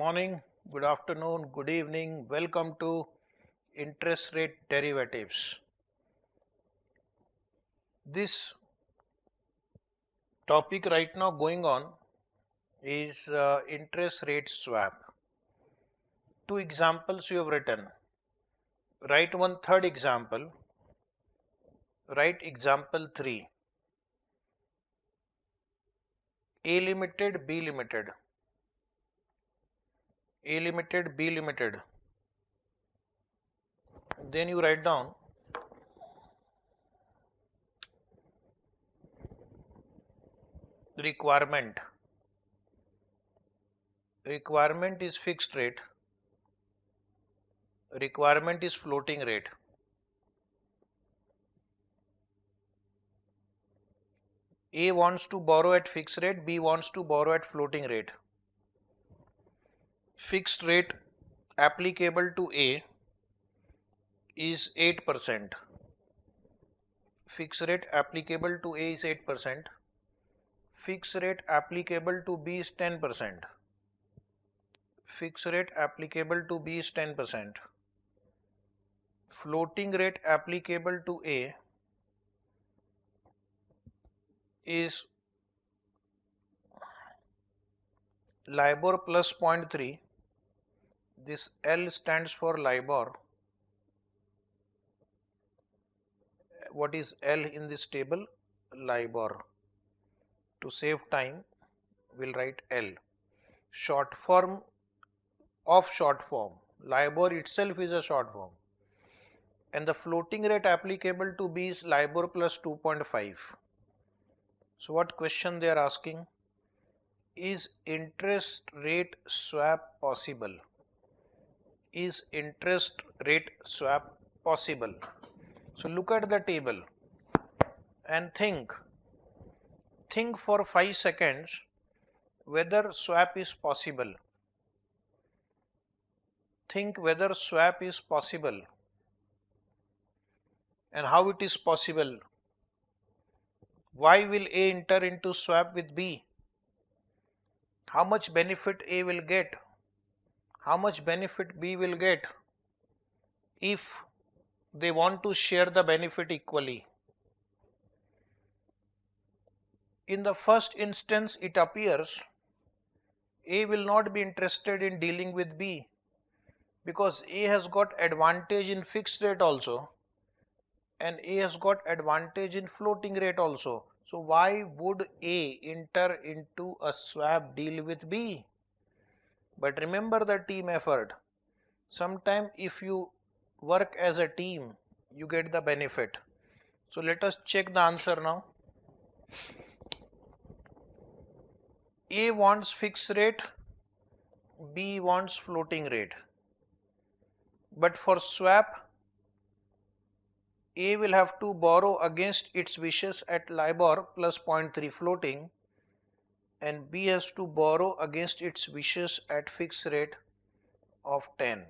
morning, good afternoon, good evening. Welcome to interest rate derivatives. This topic right now going on is interest rate swap. Two examples you have written. Write one third example. Write example 3. A limited, B limited. A limited, B limited. Then you write down requirement. Requirement is fixed rate. Requirement is floating rate. A wants to borrow at fixed rate, B wants to borrow at floating rate. Fixed rate applicable to A is 8%. Fixed rate applicable to A is 8%. Fixed rate applicable to B is 10%. Fixed rate applicable to B is 10%. Floating rate applicable to A is LIBOR plus 0.3. This L stands for LIBOR. What is L in this table? LIBOR. To save time, we'll write L. Short form of short form. LIBOR itself is a short form. And the floating rate applicable to B is LIBOR plus 2.5. So what question they are asking? Is interest rate swap possible? Is interest rate swap possible? So look at the table and think for 5 seconds whether swap is possible. Think whether swap is possible and how it is possible. Why will A enter into swap with B? How much benefit A will get? How much benefit B will get if they want to share the benefit equally? In the first instance, it appears A will not be interested in dealing with B because A has got advantage in fixed rate also and A has got advantage in floating rate also. So why would A enter into a swap deal with B? But remember the team effort. Sometimes if you work as a team, you get the benefit. So let us check the answer now. A wants fixed rate, B wants floating rate. But for swap, A will have to borrow against its wishes at LIBOR plus 0.3 floating and B has to borrow against its wishes at fixed rate of 10.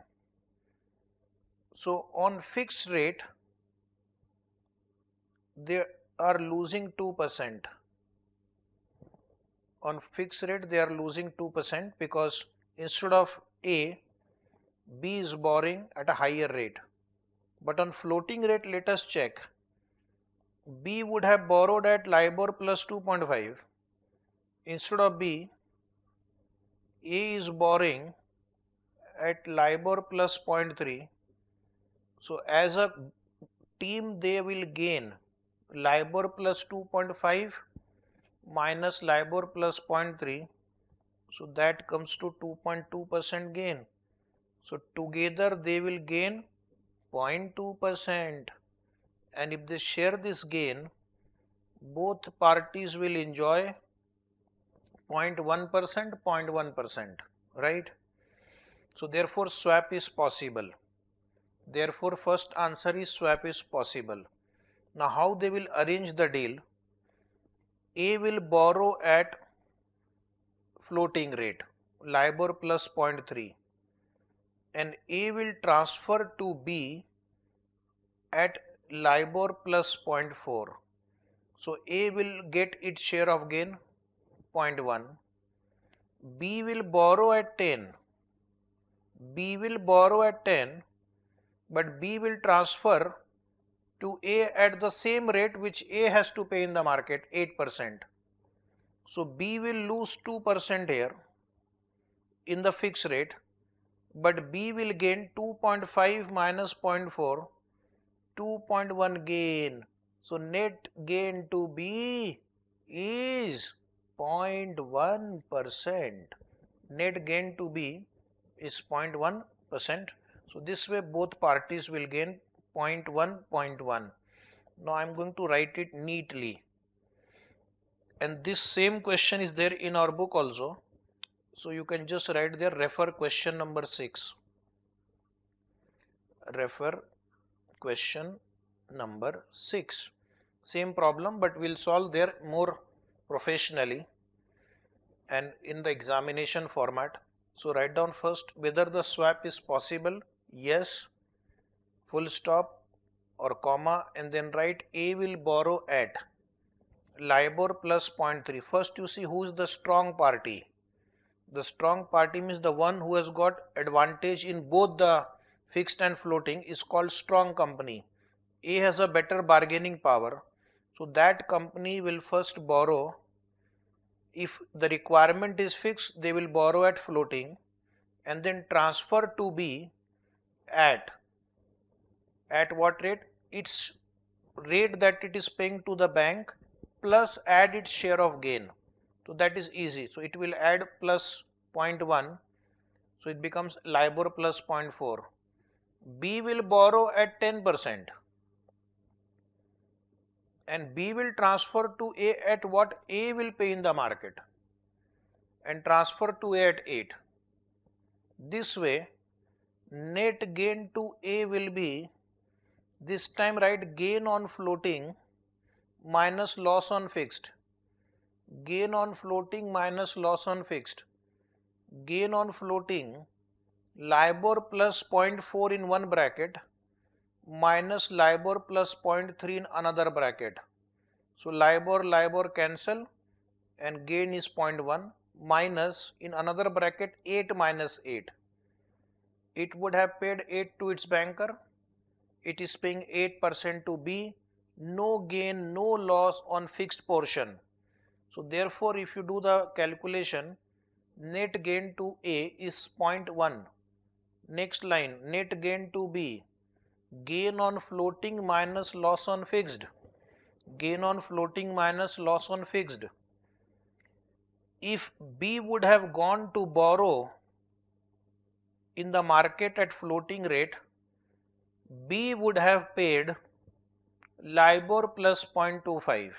So on fixed rate, they are losing 2%. On fixed rate, they are losing 2% because instead of A, B is borrowing at a higher rate. But on floating rate, let us check. B would have borrowed at LIBOR plus 2.5. Instead of B, A is borrowing at LIBOR plus 0.3. So as a team, they will gain LIBOR plus 2.5 minus LIBOR plus 0.3. So that comes to 2.2% gain. So together they will gain 0.2%. And if they share this gain, both parties will enjoy 0.1%, 0.1%, right? So therefore swap is possible. Therefore first answer is swap is possible. Now how they will arrange the deal? A will borrow at floating rate, LIBOR plus 0.3, and A will transfer to B at LIBOR plus 0.4. So A will get its share of gain 0.1. B will borrow at 10 B will borrow at 10, but B will transfer to A at the same rate which A has to pay in the market, 8%. So B will lose 2% here in the fixed rate, but B will gain 2.5 minus 0.4, 2.1 gain. So net gain to B is 0.1%. Net gain to B is 0.1%. So this way both parties will gain 0.1, 0.1. Now I am going to write it neatly. And this same question is there in our book also. So you can just write there, refer question number 6. Refer question number 6. Same problem, but we'll solve there more professionally and in the examination format. So write down first whether the swap is possible, yes, full stop or comma, and then write A will borrow at LIBOR plus 0.3. First you see who is the strong party. The strong party means the one who has got advantage in both the fixed and floating is called strong company. A has a better bargaining power. So that company will first borrow. If the requirement is fixed, they will borrow at floating and then transfer to B at what rate? Its rate that it is paying to the bank plus add its share of gain. So that is easy. So it will add plus 0.1. So it becomes LIBOR plus 0.4. B will borrow at 10%. And B will transfer to A at what A will pay in the market and transfer to A at 8. This way net gain to A will be, this time write gain on floating minus loss on fixed. Gain on floating minus loss on fixed. Gain on floating LIBOR plus 0.4 in one bracket minus LIBOR plus 0.3 in another bracket. So LIBOR cancel and gain is 0.1 minus in another bracket 8 minus 8. It would have paid 8 to its banker. It is paying 8% to B. No gain, no loss on fixed portion. So therefore if you do the calculation, net gain to A is 0.1. Next line, net gain to B, gain on floating minus loss on fixed. Gain on floating minus loss on fixed. If B would have gone to borrow in the market at floating rate, B would have paid LIBOR plus 0.25.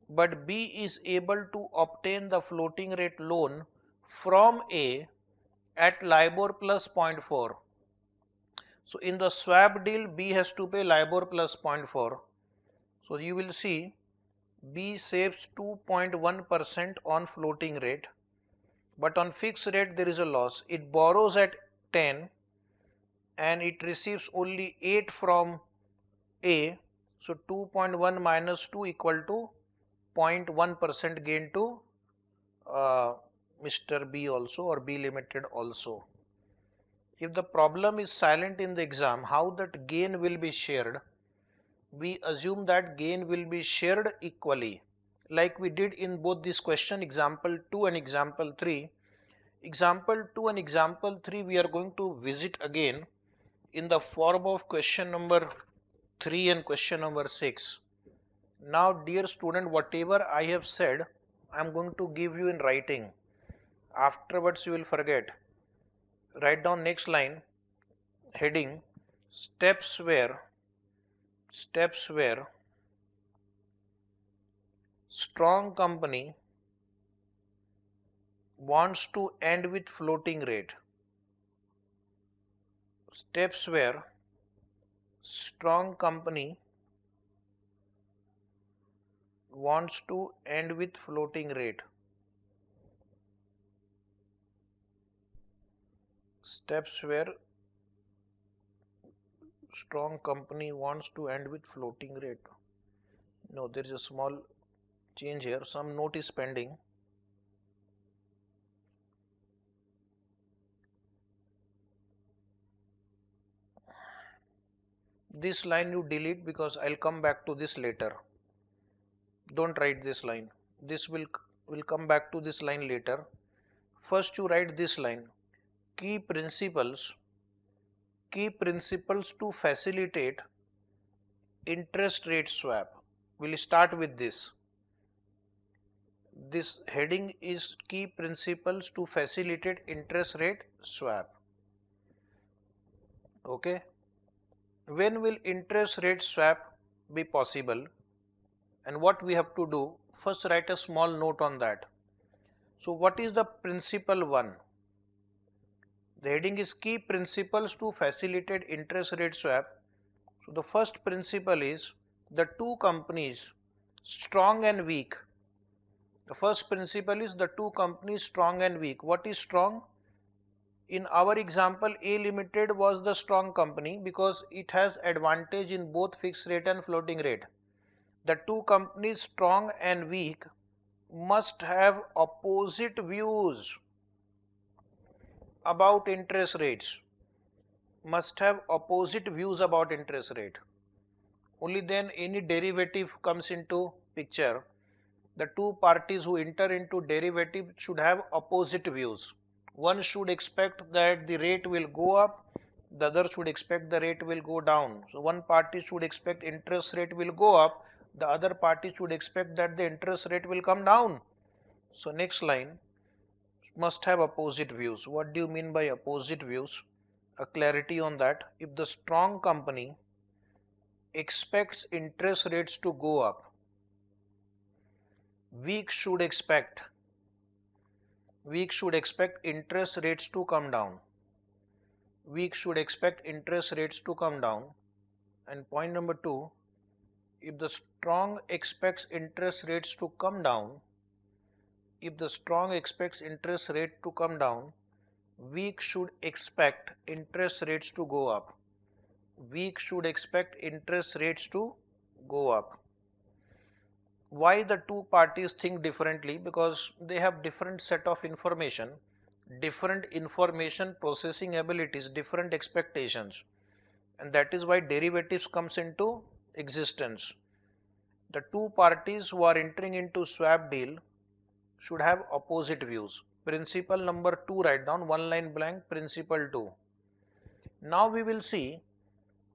But B is able to obtain the floating rate loan from A at LIBOR plus 0.4. So in the swap deal, B has to pay LIBOR plus 0.4. So you will see B saves 2.1% on floating rate, but on fixed rate there is a loss. It borrows at 10 and it receives only 8 from A. So 2.1 minus 2 equal to 0.1% gain to Mr. B also, or B Limited also. If the problem is silent in the exam, how that gain will be shared? We assume that gain will be shared equally, like we did in both this question, example 2 and example 3. Example 2 and example 3 we are going to visit again in the form of question number 3 and question number 6. Now dear student, whatever I have said, I am going to give you in writing. Afterwards you will forget. Write down next line, heading, steps where strong company wants to end with floating rate. Steps where strong company wants to end with floating rate. Steps where strong company wants to end with floating rate. No, there is a small change here. Some note is pending. This line you delete because I'll come back to this later. Don't write this line. This will come back to this line later. First you write this line. Key principles to facilitate interest rate swap. We'll start with this. This heading is key principles to facilitate interest rate swap. Okay. When will interest rate swap be possible? And what we have to do? First write a small note on that. So what is the principle 1? The heading is key principles to facilitate interest rate swap. So the first principle is the two companies strong and weak. The first principle is the two companies strong and weak. What is strong? In our example, A Limited was the strong company because it has advantage in both fixed rate and floating rate. The two companies strong and weak must have opposite views about interest rates. Must have opposite views about interest rate. Only then any derivative comes into picture. The two parties who enter into derivative should have opposite views. One should expect that the rate will go up, the other should expect the rate will go down. So one party should expect interest rate will go up, the other party should expect that the interest rate will come down. So next line, must have opposite views. What do you mean by opposite views? A clarity on that. If the strong company expects interest rates to go up, weak should expect interest rates to come down. Weak should expect interest rates to come down. And point number 2, if the strong expects interest rates to come down, weak should expect interest rates to go up. Weak should expect interest rates to go up. Why the two parties think differently? Because they have different set of information, different information processing abilities, different expectations, and that is why derivatives comes into existence. The two parties who are entering into swap deal should have opposite views. Principle number 2, write down, one line blank, principle 2. Now we will see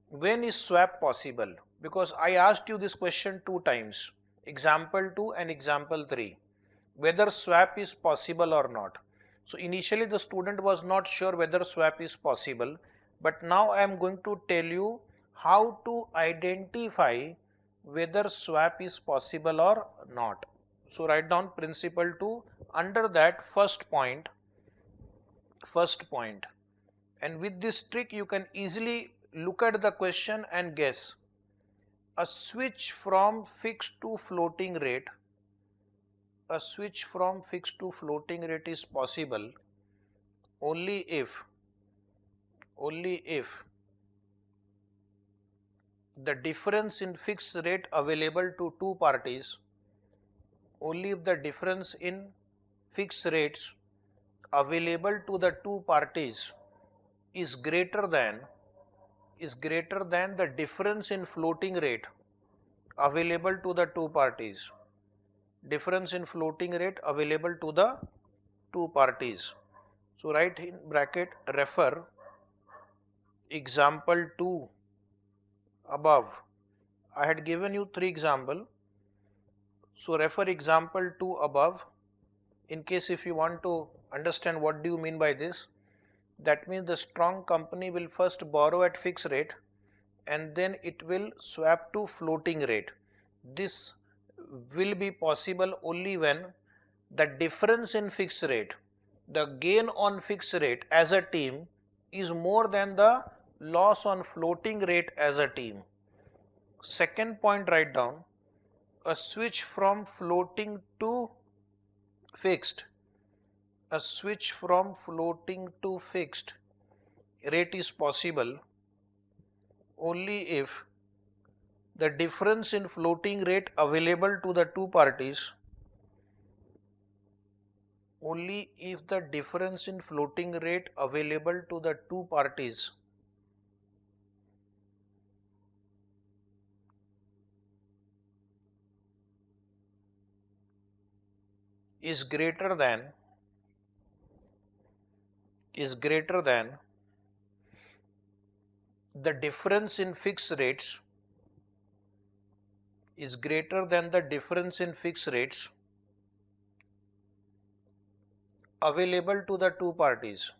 when is swap possible, because I asked you this question 2 times. Example 2 and example 3, whether swap is possible or not. So initially the student was not sure whether swap is possible, but now I am going to tell you how to identify whether swap is possible or not. So write down principle 2, under that first point, and with this trick you can easily look at the question and guess. A switch from fixed to floating rate, is possible only if the difference in fixed rate available to two parties, only if the difference in fixed rates available to the two parties is greater than the difference in floating rate available to the two parties. Difference in floating rate available to the two parties. So write in bracket, refer example 2 above. I had given you 3 examples. So refer example 2 above in case if you want to understand what do you mean by this. That means the strong company will first borrow at fixed rate and then it will swap to floating rate. This will be possible only when the difference in fixed rate, the gain on fixed rate as a team is more than the loss on floating rate as a team. Second point, write down, a switch from floating to fixed. A switch from floating to fixed rate is possible only if the difference in floating rate available to the two parties, is greater than the difference in fixed rates available to the two parties,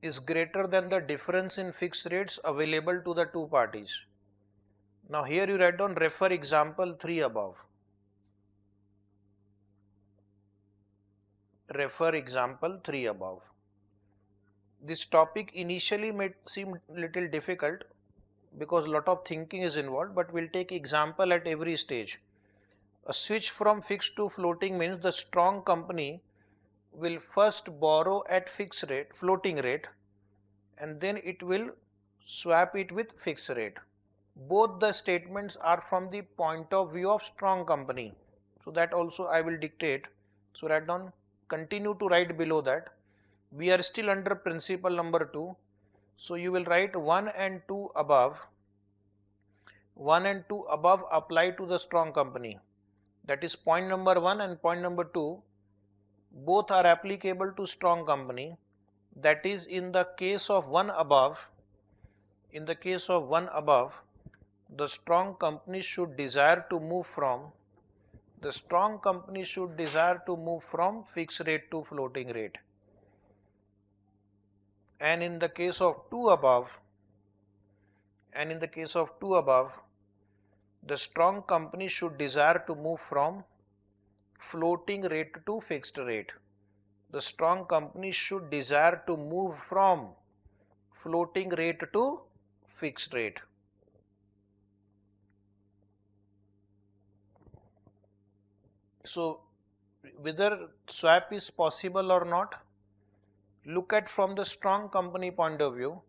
is greater than the difference in fixed rates available to the two parties. Now here you write down refer example 3 above. Refer example 3 above. This topic initially may seem little difficult because lot of thinking is involved, but we'll take example at every stage. A switch from fixed to floating means the strong company will first borrow at fixed rate, floating rate, and then it will swap it with fixed rate. Both the statements are from the point of view of strong company. So that also I will dictate. So write down, continue to write below that. We are still under principle number 2. So you will write 1 and 2 above. 1 and 2 above apply to the strong company. That is point number 1 and point number 2. Both are applicable to strong company. That is, in the case of 1 above, the strong company should desire to move from fixed rate to floating rate. And in the case of 2 above, the strong company should desire to move from floating rate to fixed rate. The strong company should desire to move from floating rate to fixed rate. So whether swap is possible or not, look at from the strong company point of view,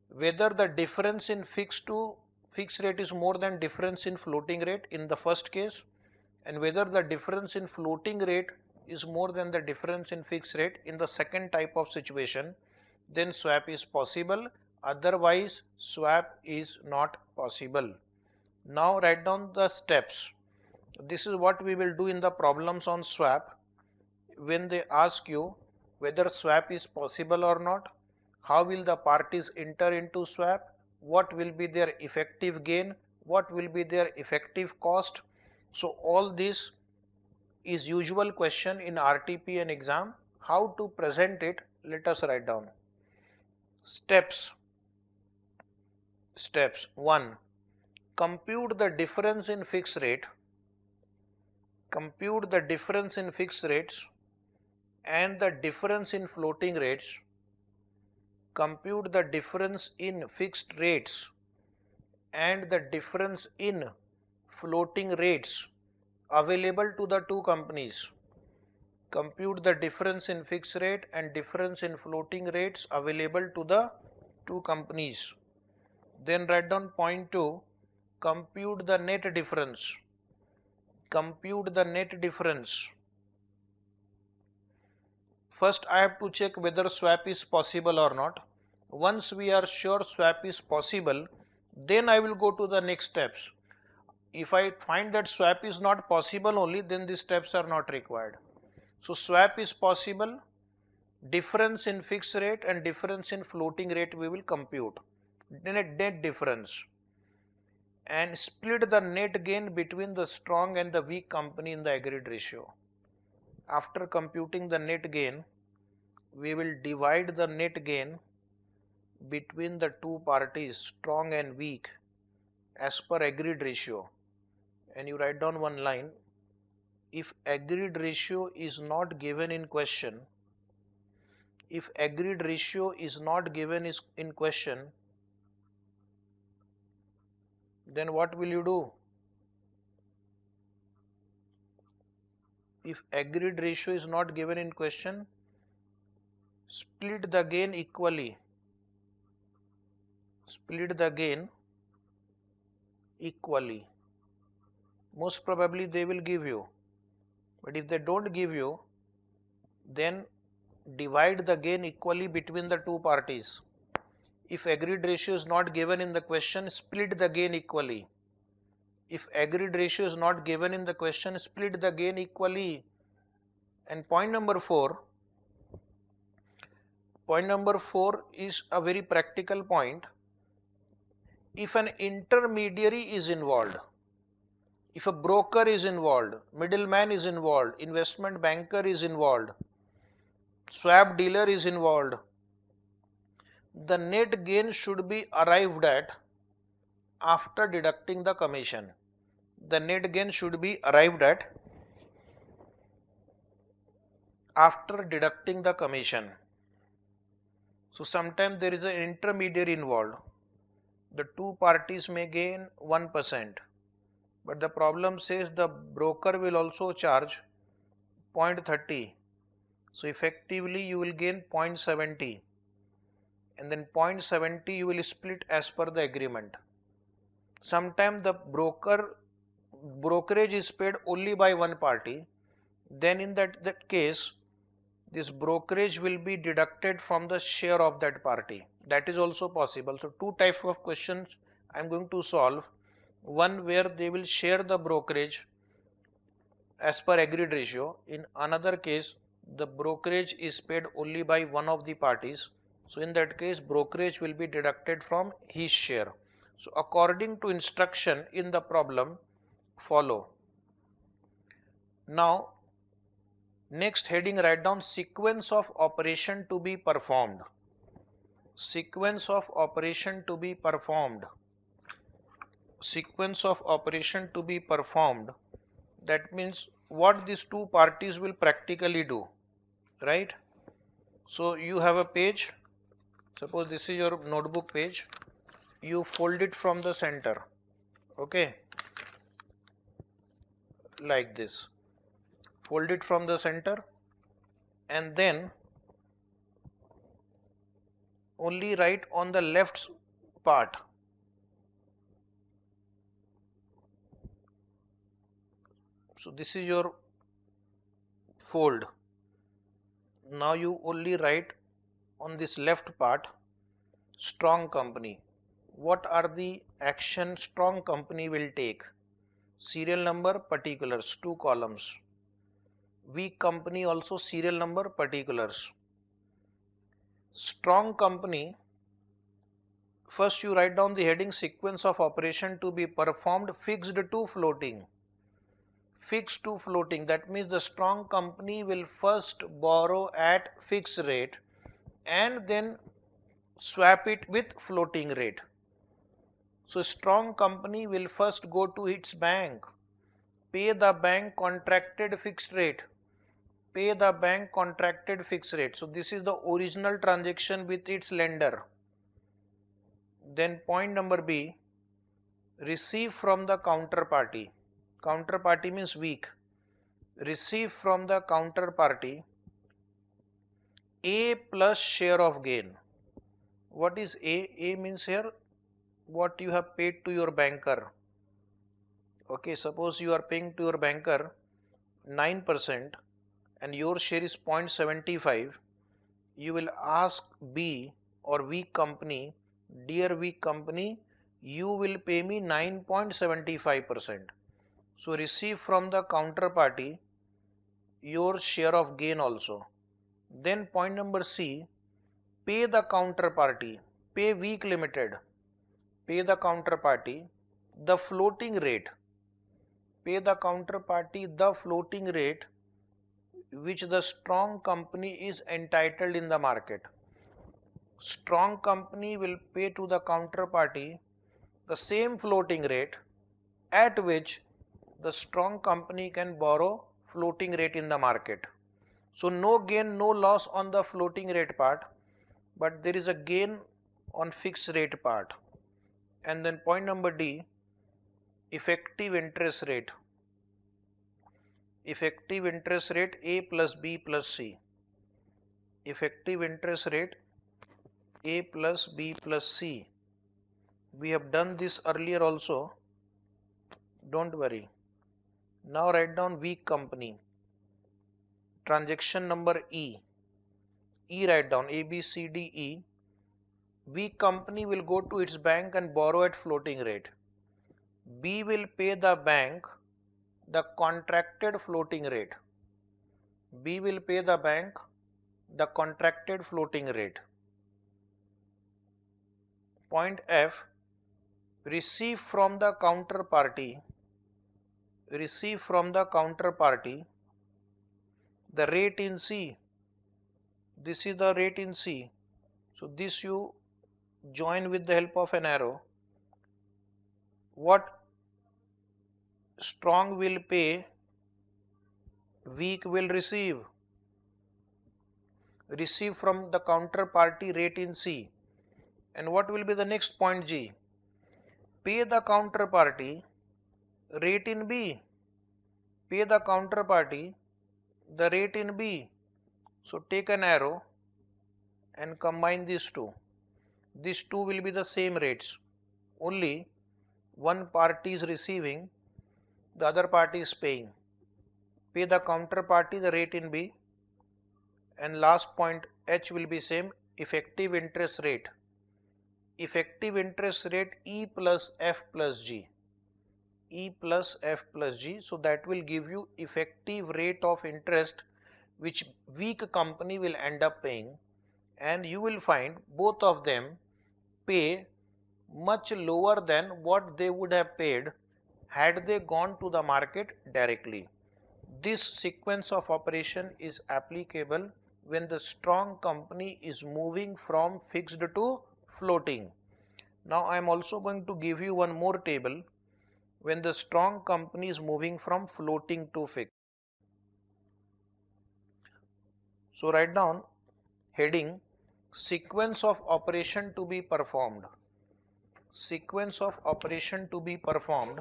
whether the difference in fixed rate is more than difference in floating rate in the first case, and whether the difference in floating rate is more than the difference in fixed rate in the second type of situation, then swap is possible, otherwise swap is not possible. Now write down the steps. This is what we will do in the problems on swap. When they ask you whether swap is possible or not, how will the parties enter into swap, what will be their effective gain, what will be their effective cost. So all this is usual question in RTP and exam. How to present it, let us write down. Steps. 1. Compute the difference in fixed rate. Compute the difference in fixed rates and the difference in floating rates. Compute the difference in fixed rates and the difference in floating rates available to the two companies. Compute the difference in fixed rate and difference in floating rates available to the two companies. Then write down point 2, compute the net difference. Compute the net difference. First I have to check whether swap is possible or not. Once we are sure swap is possible, then I will go to the next steps. If I find that swap is not possible only, then these steps are not required. So swap is possible, difference in fixed rate and difference in floating rate we will compute. Net difference. And split the net gain between the strong and the weak company in the agreed ratio. After computing the net gain, we will divide the net gain between the two parties, strong and weak, as per agreed ratio. And you write down one line. If agreed ratio is not given in question, then what will you do? If agreed ratio is not given in question, split the gain equally. Split the gain equally. Most probably they will give you. But if they don't give you, then divide the gain equally between the two parties. If agreed ratio is not given in the question, split the gain equally. If agreed ratio is not given in the question, split the gain equally. And point number 4 is a very practical point. If an intermediary is involved, if a broker is involved, middleman is involved, investment banker is involved, swap dealer is involved, the net gain should be arrived at after deducting the commission. The net gain should be arrived at after deducting the commission. So sometimes there is an intermediary involved. The two parties may gain 1%, but the problem says the broker will also charge 0.30. So effectively you will gain 0.70, and then 0.70 you will split as per the agreement. Sometimes the brokerage is paid only by one party, then in that case this brokerage will be deducted from the share of that party. That is also possible. So two types of questions I am going to solve. One where they will share the brokerage as per agreed ratio. In another case, the brokerage is paid only by one of the parties. So in that case, brokerage will be deducted from his share. So according to instruction in the problem, follow. Now next heading, write down sequence of operation to be performed. Sequence of operation to be performed. Sequence of operation to be performed. That means what these two parties will practically do, right? So you have a page. Suppose this is your notebook page. You fold it from the center. Okay. Like this. Fold it from the center, and then only write on the left part. So this is your fold. Now you only write on this left part strong company. What are the actions strong company will take? Serial number, particulars, 2 columns. Weak company also serial number, particulars. Strong company, first you write down the heading sequence of operation to be performed fixed to floating. Fixed to floating, that means the strong company will first borrow at fixed rate and then swap it with floating rate. So strong company will first go to its bank, pay the bank contracted fixed rate. Pay the bank contracted fixed rate. So this is the original transaction with its lender. Then point number B, receive from the counterparty. Counterparty means weak. Receive from the counterparty A plus share of gain. What is A? A means here what you have paid to your banker. Okay, suppose you are paying to your banker 9%. And your share is 0.75, you will ask B or weak company, dear weak company, you will pay me 9.75%. So receive from the counterparty your share of gain also. Then point number C, pay the counterparty, pay weak limited, pay the counterparty the floating rate, pay the counterparty the floating rate which the strong company is entitled in the market. Strong company will pay to the counterparty the same floating rate at which the strong company can borrow floating rate in the market. So no gain, no loss on the floating rate part, but there is a gain on fixed rate part. And then point number D, effective interest rate. Effective interest rate A plus B plus C. Effective interest rate A plus B plus C. We have done this earlier also. Don't worry. Now write down weak company. Transaction number E. E write down A, B, C, D, E. Weak company will go to its bank and borrow at floating rate. B will pay the bank the contracted floating rate. B will pay the bank the contracted floating rate. Point F, receive from the counterparty the rate in C. This is the rate in C. So this you join with the help of an arrow. What strong will pay, weak will receive. Receive from the counterparty rate in C. And what will be the next point G? Pay the counterparty rate in B. Pay the counterparty the rate in B. So take an arrow and combine these two. These two will be the same rates. Only one party is receiving, the other party is paying. Pay the counterparty the rate in B. And last point H will be same, effective interest rate. Effective interest rate E plus F plus G. E plus F plus G. So that will give you effective rate of interest which weak company will end up paying, and you will find both of them pay much lower than what they would have paid had they gone to the market directly. This sequence of operation is applicable when the strong company is moving from fixed to floating. Now I am also going to give you one more table when the strong company is moving from floating to fixed. So write down heading sequence of operation to be performed. Sequence of operation to be performed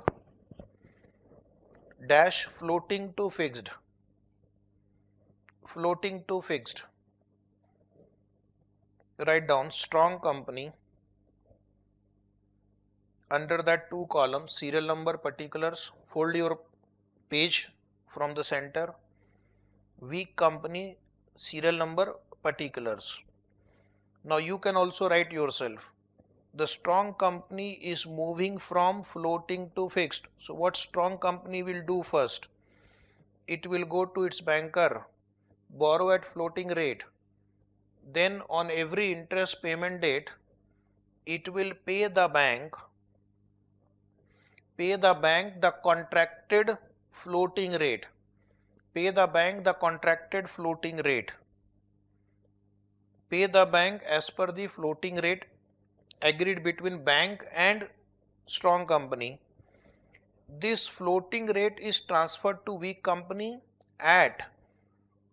dash floating to fixed. Floating to fixed. Write down strong company. Under that two columns, serial number, particulars, fold your page from the center. Weak company, serial number, particulars. Now you can also write yourself. The strong company is moving from floating to fixed. So what strong company will do first? It will go to its banker, borrow at floating rate. Then on every interest payment date, it will pay the bank the contracted floating rate. Pay the bank the contracted floating rate. Pay the bank as per the floating rate agreed between bank and strong company. This floating rate is transferred to weak company at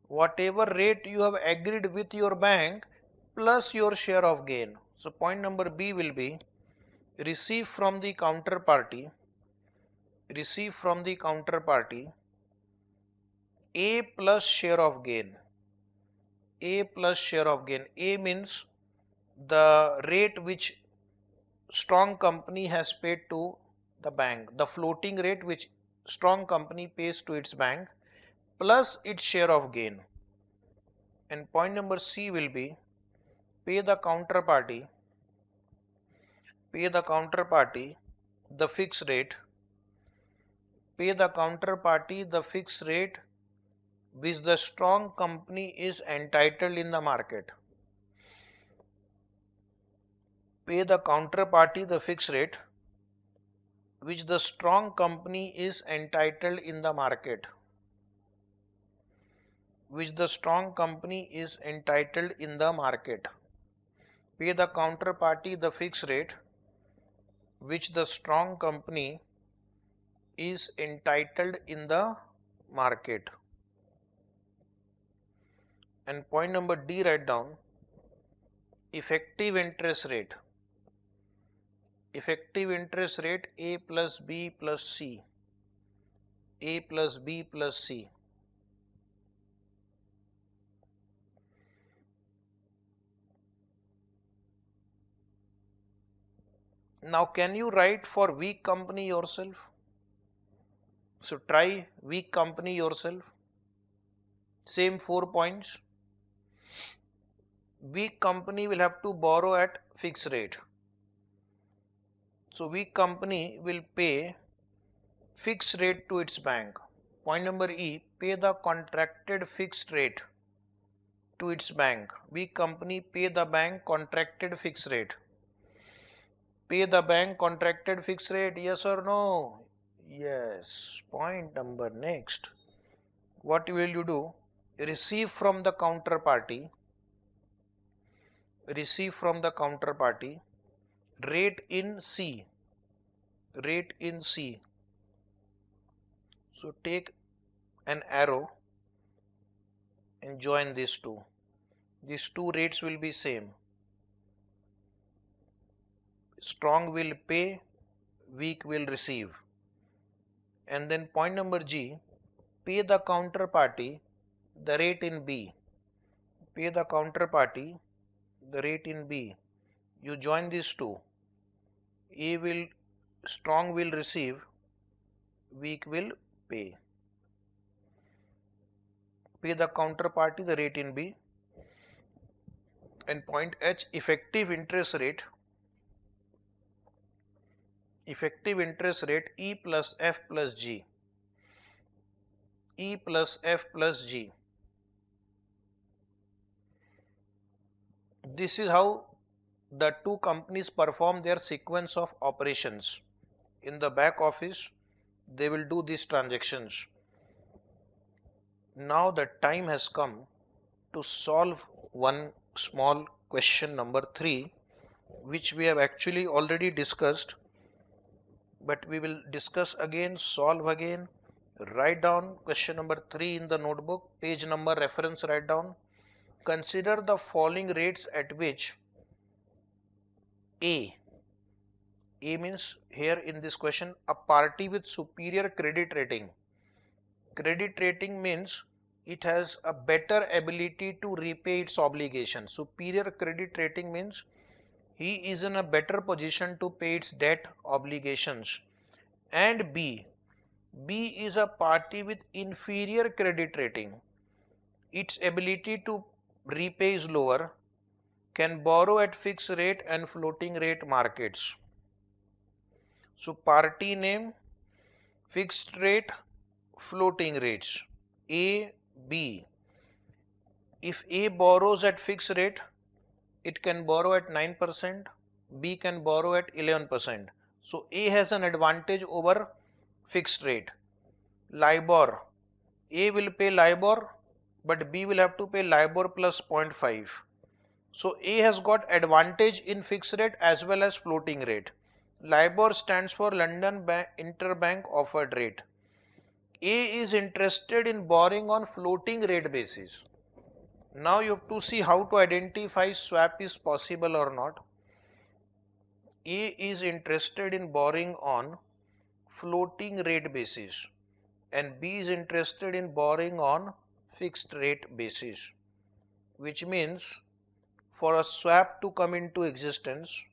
whatever rate you have agreed with your bank plus your share of gain. So point number B will be receive from the counterparty A plus share of gain. A plus share of gain. A means the rate which strong company has paid to the bank, the floating rate which strong company pays to its bank plus its share of gain. And point number C will be pay the counterparty the fixed rate. Pay the counterparty the fixed rate which the strong company is entitled in the market. Pay the counterparty the fixed rate which the strong company is entitled in the market. Which the strong company is entitled in the market. Pay the counterparty the fixed rate which the strong company is entitled in the market. And point number D, write down effective interest rate. Effective interest rate A plus B plus C. A plus B plus C. Now can you write for weak company yourself? So try weak company yourself. Same 4 points. Weak company will have to borrow at fixed rate. So weak company will pay fixed rate to its bank. Point number E, pay the contracted fixed rate to its bank. B company pay the bank contracted fixed rate. Pay the bank contracted fixed rate, yes or no? Yes. Point number next. What will you do? Receive from the counterparty rate in C. Rate in C. So take an arrow and join these two. These two rates will be same. Strong will pay, weak will receive. And then point number G, pay the counterparty the rate in B. Pay the counterparty the rate in B. You join these two. Strong will receive, weak will pay. Pay the counterparty the rate in B. And point H, effective interest rate E plus F plus G. E plus F plus G. This is how the two companies perform their sequence of operations. In the back office, they will do these transactions. Now the time has come to solve one small question number 3, which we have actually already discussed, but we will discuss again, solve again. Write down question number 3 in the notebook, page number, reference write down. Consider the following rates at which A means here in this question a party with superior credit rating. Credit rating means it has a better ability to repay its obligations. Superior credit rating means he is in a better position to pay its debt obligations. And B is a party with inferior credit rating. Its ability to repay is lower, can borrow at fixed rate and floating rate markets. So party name, fixed rate, floating rates. A, B. If A borrows at fixed rate, it can borrow at 9%, B can borrow at 11%. So A has an advantage over fixed rate. LIBOR, A will pay LIBOR, but B will have to pay LIBOR plus 0.5. So A has got advantage in fixed rate as well as floating rate. LIBOR stands for London Interbank Offered Rate. A is interested in borrowing on floating rate basis. Now you have to see how to identify swap is possible or not. A is interested in borrowing on floating rate basis and B is interested in borrowing on fixed rate basis, which means for a swap to come into existence,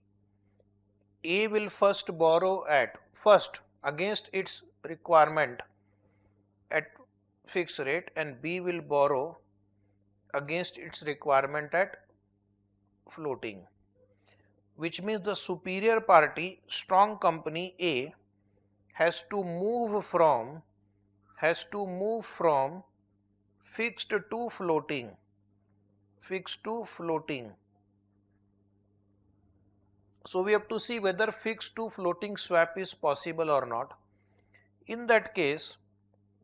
A will first borrow against its requirement at fixed rate and B will borrow against its requirement at floating, which means the superior party, strong company A, has to move from fixed to floating. So we have to see whether fixed to floating swap is possible or not. In that case,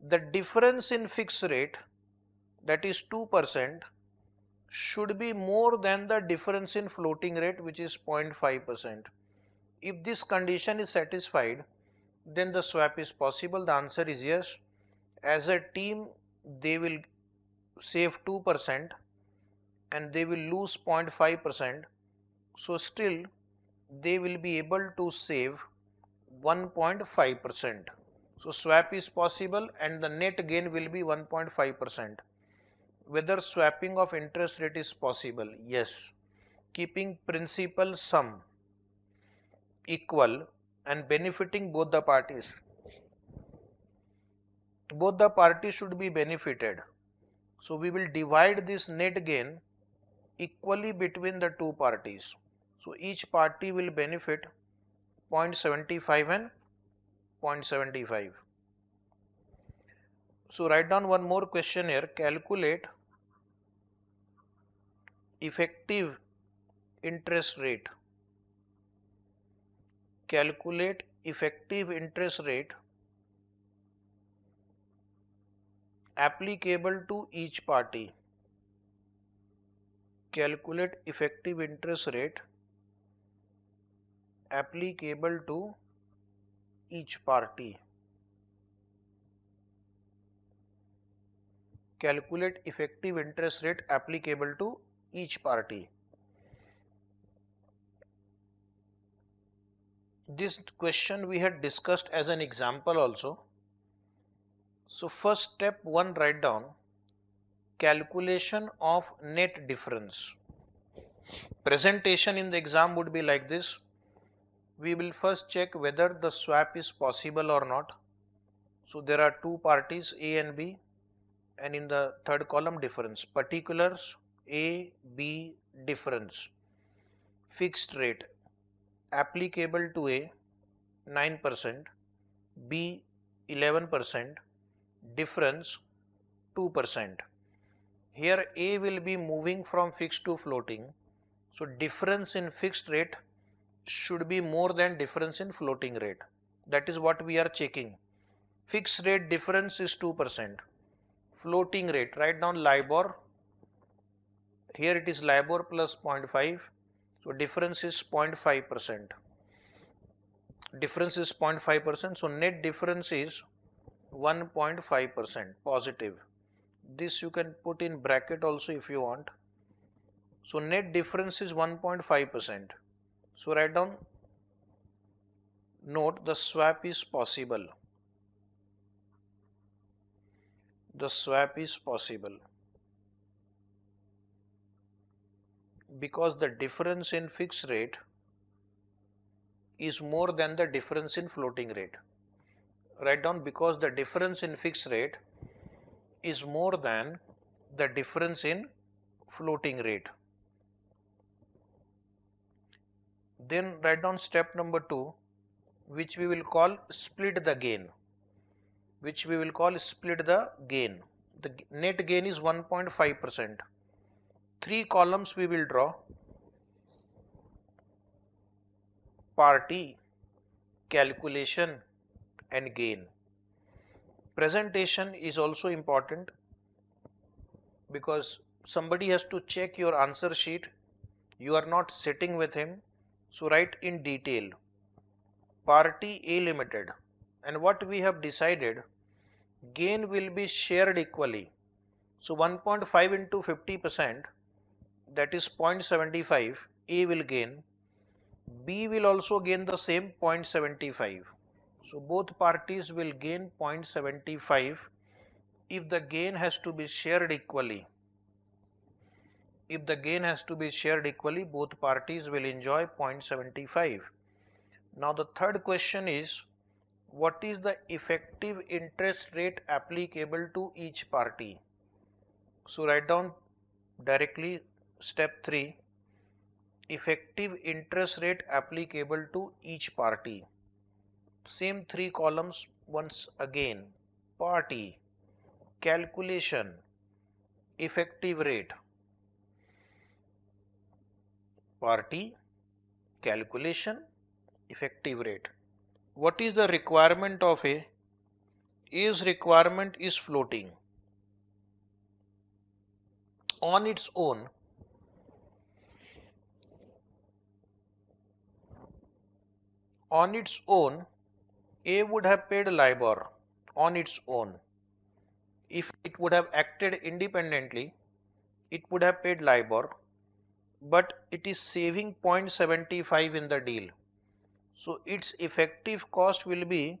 the difference in fixed rate, that is 2%, should be more than the difference in floating rate, which is 0.5%. If this condition is satisfied, then the swap is possible. The answer is yes. As a team, they will save 2% and they will lose 0.5%. So still they will be able to save 1.5%. So swap is possible and the net gain will be 1.5%. Whether swapping of interest rate is possible? Yes. Keeping principal sum equal and benefiting both the parties. Both the parties should be benefited. So we will divide this net gain equally between the two parties. So each party will benefit 0.75 and 0.75. So write down one more question here. Calculate effective interest rate. Calculate effective interest rate applicable to each party. Calculate effective interest rate applicable to each party. Calculate effective interest rate applicable to each party. This question we had discussed as an example also. So first step 1, write down calculation of net difference. Presentation in the exam would be like this. We will first check whether the swap is possible or not. So there are two parties, A and B, and in the third column difference. Particulars, A, B, difference. Fixed rate applicable to A 9%, B 11%, difference 2%. Here A will be moving from fixed to floating. So difference in fixed rate should be more than difference in floating rate. That is what we are checking. Fixed rate difference is 2%. Floating rate, write down LIBOR. Here it is LIBOR plus 0.5. So difference is 0.5%. Difference is 0.5%. So net difference is 1.5% positive. This you can put in bracket also if you want. So net difference is 1.5%. So write down, note the swap is possible. The swap is possible because the difference in fixed rate is more than the difference in floating rate. Write down, because the difference in fixed rate is more than the difference in floating rate. Then write down step number 2, which we will call split the gain. The net gain is 1.5%. 3 columns we will draw. Party, calculation and gain. Presentation is also important because somebody has to check your answer sheet. You are not sitting with him. So write in detail. Party A Limited, and what we have decided, gain will be shared equally. So 1.5 into 50%, that is 0.75, A will gain. B will also gain the same 0.75. So both parties will gain 0.75 if the gain has to be shared equally. If the gain has to be shared equally, both parties will enjoy 0.75. Now the third question is, what is the effective interest rate applicable to each party? So write down directly step 3, effective interest rate applicable to each party. Same 3 columns once again. Party, calculation, effective rate. Party, calculation, effective rate. What is the requirement of A? A's requirement is floating. On its own, A would have paid LIBOR on its own. If it would have acted independently, it would have paid LIBOR, but it is saving 0.75 in the deal. So its effective cost will be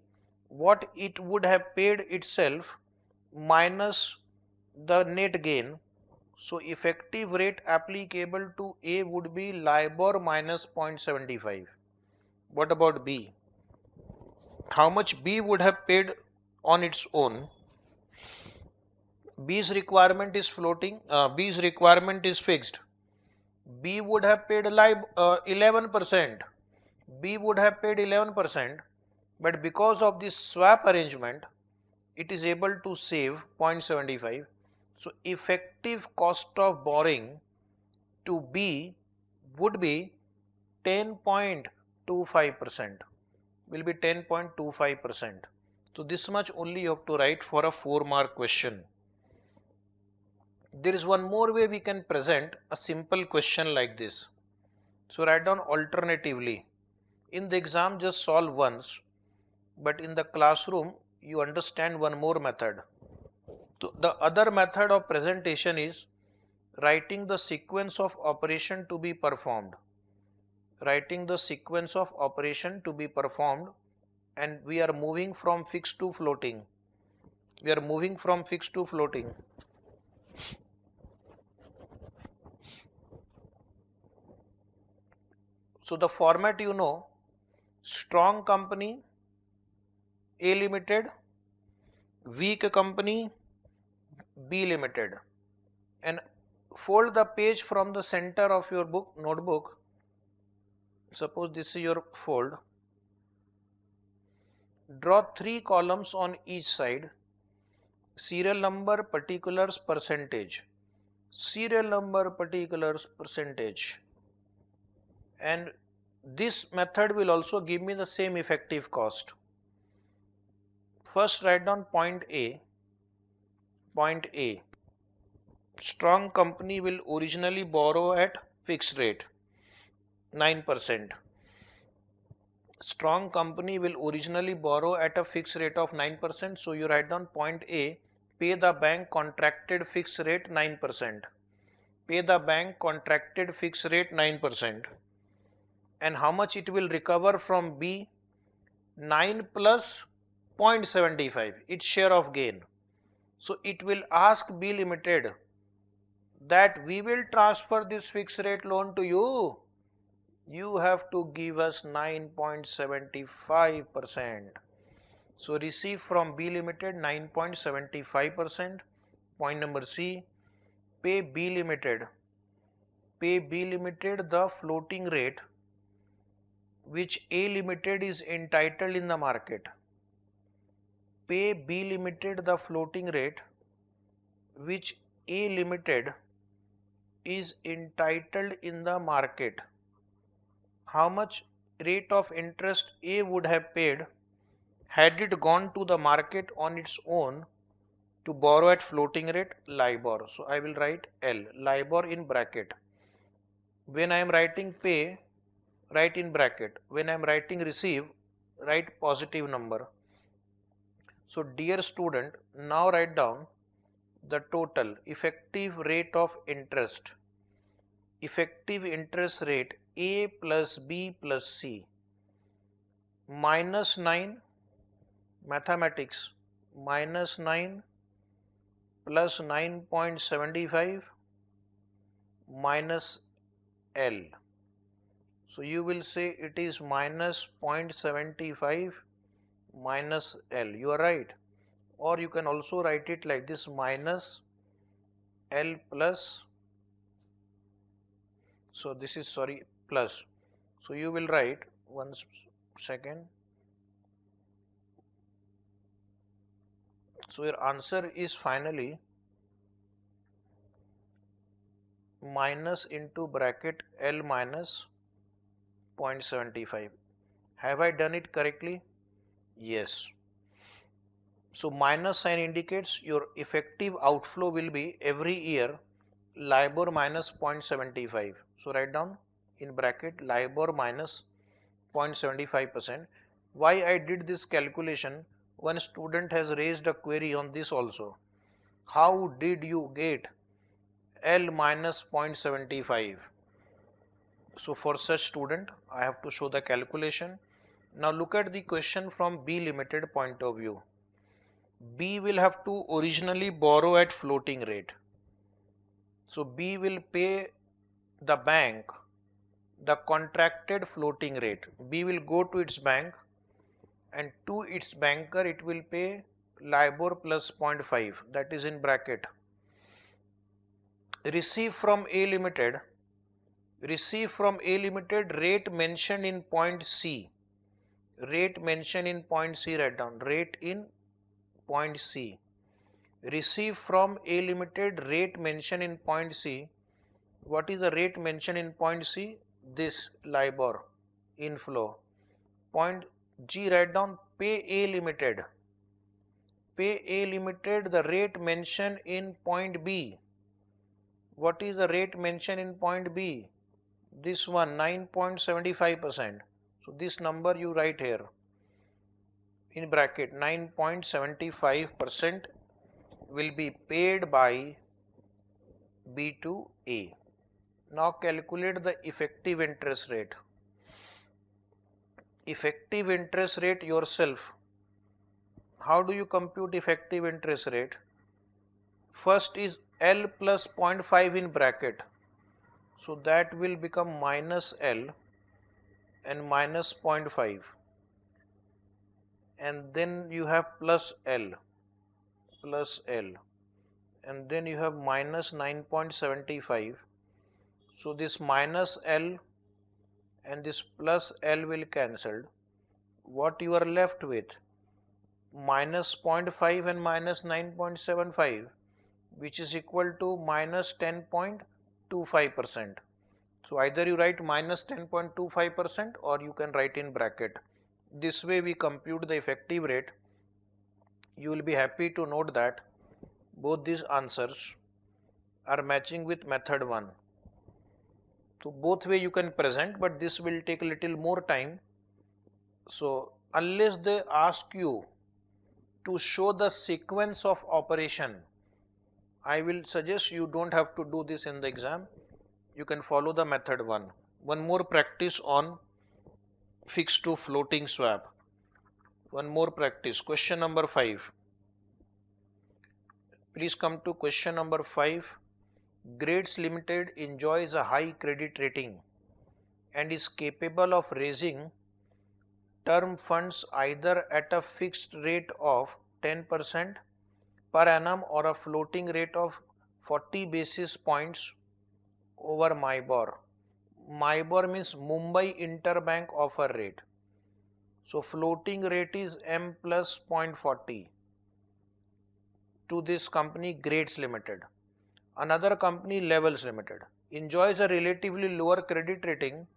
what it would have paid itself minus the net gain. So effective rate applicable to A would be LIBOR minus 0.75. What about B? How much B would have paid on its own? B's requirement is floating, B's requirement is fixed. B would have paid 11%. B would have paid 11%, but because of this swap arrangement, it is able to save 0.75. So effective cost of borrowing to B would be 10.25%, will be 10.25%. So this much only you have to write for a 4-mark question. There is one more way we can present a simple question like this. So write down alternatively. In the exam just solve once, but in the classroom you understand one more method. So the other method of presentation is writing the sequence of operation to be performed. Writing the sequence of operation to be performed, and we are moving from fixed to floating. We are moving from fixed to floating. So the format you know, strong company A Limited, weak company B Limited, and fold the page from the center of your book notebook. Suppose this is your fold. Draw 3 columns on each side. Serial number, particulars, percentage. Serial number, particulars, percentage. And this method will also give me the same effective cost. First write down point A. Point A. Strong company will originally borrow at fixed rate 9%. Strong company will originally borrow at a fixed rate of 9%. So you write down point A, pay the bank contracted fixed rate 9%. Pay the bank contracted fixed rate 9%. And how much it will recover from B? 9 plus 0.75, its share of gain. So it will ask B Limited that we will transfer this fixed rate loan to you. You have to give us 9.75%. So receive from B Limited 9.75%. Point number C, pay B Limited. Pay B Limited the floating rate which A Limited is entitled in the market. Pay B Limited the floating rate which A Limited is entitled in the market. How much rate of interest A would have paid had it gone to the market on its own to borrow at floating rate? LIBOR. So I will write L, LIBOR in bracket. When I am writing pay, write in bracket. When I am writing receive, write positive number. So dear student, now write down the total effective rate of interest. Effective interest rate A plus B plus C minus 9, mathematics, minus 9 plus 9.75 minus L. So you will say it is minus 0.75 minus L. You are right. Or you can also write it like this, minus L plus, so this is plus. So you will write, one second. So your answer is finally minus into bracket L minus 0.75. Have I done it correctly? Yes. So minus sign indicates your effective outflow will be every year LIBOR minus 0.75. So write down in bracket LIBOR minus 0.75%. Why I did this calculation? One student has raised a query on this also. How did you get L minus 0.75? So for such student, I have to show the calculation. Now look at the question from B Limited point of view. B will have to originally borrow at floating rate. So B will pay the bank the contracted floating rate. B will go to its bank and to its banker it will pay LIBOR plus 0.5, that is in bracket. Receive from A Limited. Receive from A Limited rate mentioned in point C. Rate mentioned in point C, write down. Rate in point C. Receive from A Limited rate mentioned in point C. What is the rate mentioned in point C? This LIBOR inflow. Point G, write down pay A Limited. Pay A Limited the rate mentioned in point B. What is the rate mentioned in point B? This one, 9.75%. So this number you write here in bracket, 9.75% will be paid by B to A. Now calculate the effective interest rate. Effective interest rate yourself. How do you compute effective interest rate? First is L plus 0.5 in bracket. So that will become minus L and minus 0.5. And then you have plus L. And then you have minus 9.75. So this minus L and this plus L will cancel. What you are left with? Minus 0.5 and minus 9.75, which is equal to minus 10.25%. So either you write minus 10.25% or you can write in bracket. This way we compute the effective rate. You will be happy to note that both these answers are matching with method 1. So both way you can present, but this will take a little more time. So unless they ask you to show the sequence of operation, I will suggest you don't have to do this in the exam. You can follow the method 1. One more practice on fixed to floating swap. One more practice. Question number 5. Please come to question number 5. Grades Limited enjoys a high credit rating and is capable of raising term funds either at a fixed rate of 10% per annum or a floating rate of 40 basis points over MIBOR. MIBOR means Mumbai Interbank Offer Rate. So floating rate is M plus 0.40 to this company Grades Limited. Another company, Levels Limited, enjoys a relatively lower credit rating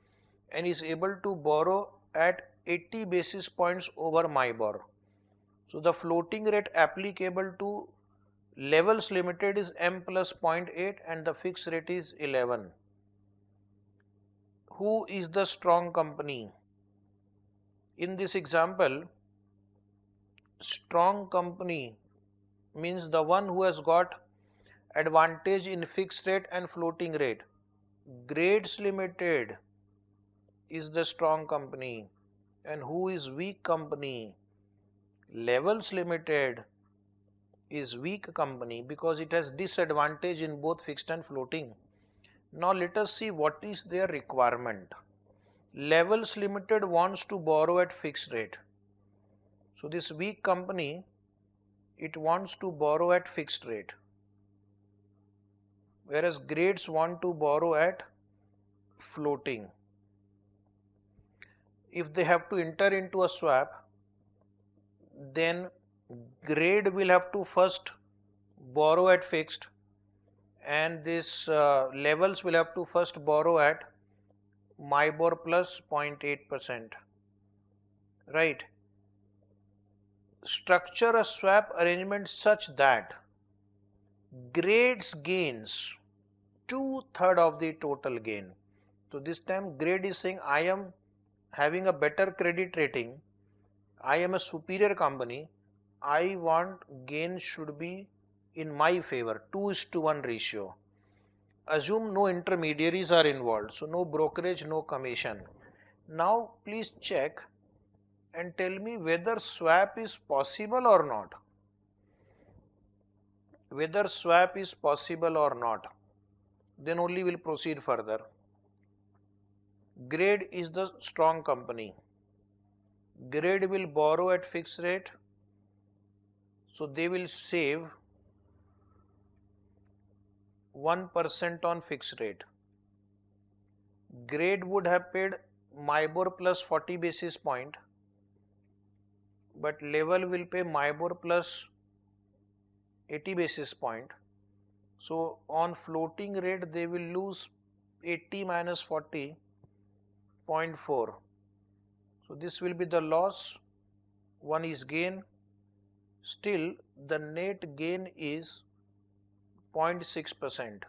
and is able to borrow at 80 basis points over MIBOR. So the floating rate applicable to Levels Limited is M plus 0.8 and the fixed rate is 11. Who is the strong company? In this example, strong company means the one who has got advantage in fixed rate and floating rate. Grades Limited is the strong company. And who is weak company? Levels Limited is weak company because it has disadvantage in both fixed and floating. Now let us see what is their requirement. Levels Limited wants to borrow at fixed rate. So this weak company, it wants to borrow at fixed rate, whereas Grades want to borrow at floating. If they have to enter into a swap, then Grade will have to first borrow at fixed and this Levels will have to first borrow at MIBOR plus 0.8%. Right? Structure a swap arrangement such that Grades gains 2/3 of the total gain. So this time Grade is saying I am having a better credit rating, I am a superior company, I want gain should be in my favor, 2:1 ratio. Assume no intermediaries are involved, so no brokerage, no commission. Now please check and tell me whether swap is possible or not. Whether swap is possible or not. Then only we'll proceed further. Grade is the strong company. Grade will borrow at fixed rate. So they will save 1% on fixed rate. Grade would have paid MIBOR plus 40 basis point, but Level will pay MIBOR plus 80 basis point. So on floating rate they will lose 80 minus 40, 0.4. So this will be the loss, one is gain. Still the net gain is 0.6%.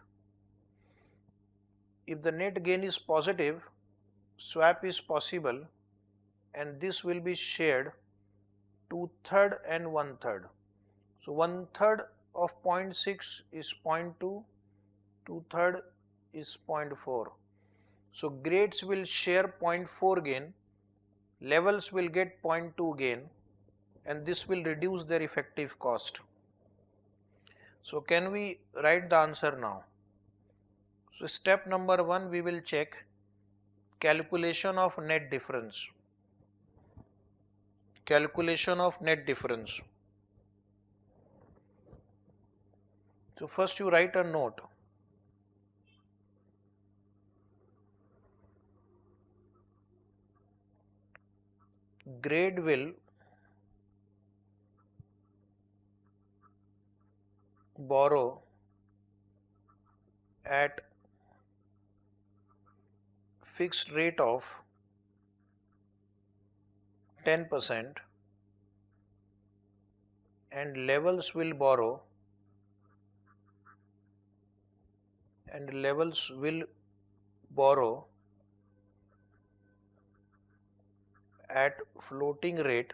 If the net gain is positive, swap is possible, and this will be shared 2/3 and 1/3. So 1/3 of 0.6 is 0.2, 2/3 is 0.4. So grades will share 0.4 gain, levels will get 0.2 gain, and this will reduce their effective cost. So can we write the answer now? So step number 1, we will check calculation of net difference. Calculation of net difference. So first you write a note. Grade will borrow at fixed rate of 10% and levels will borrow at floating rate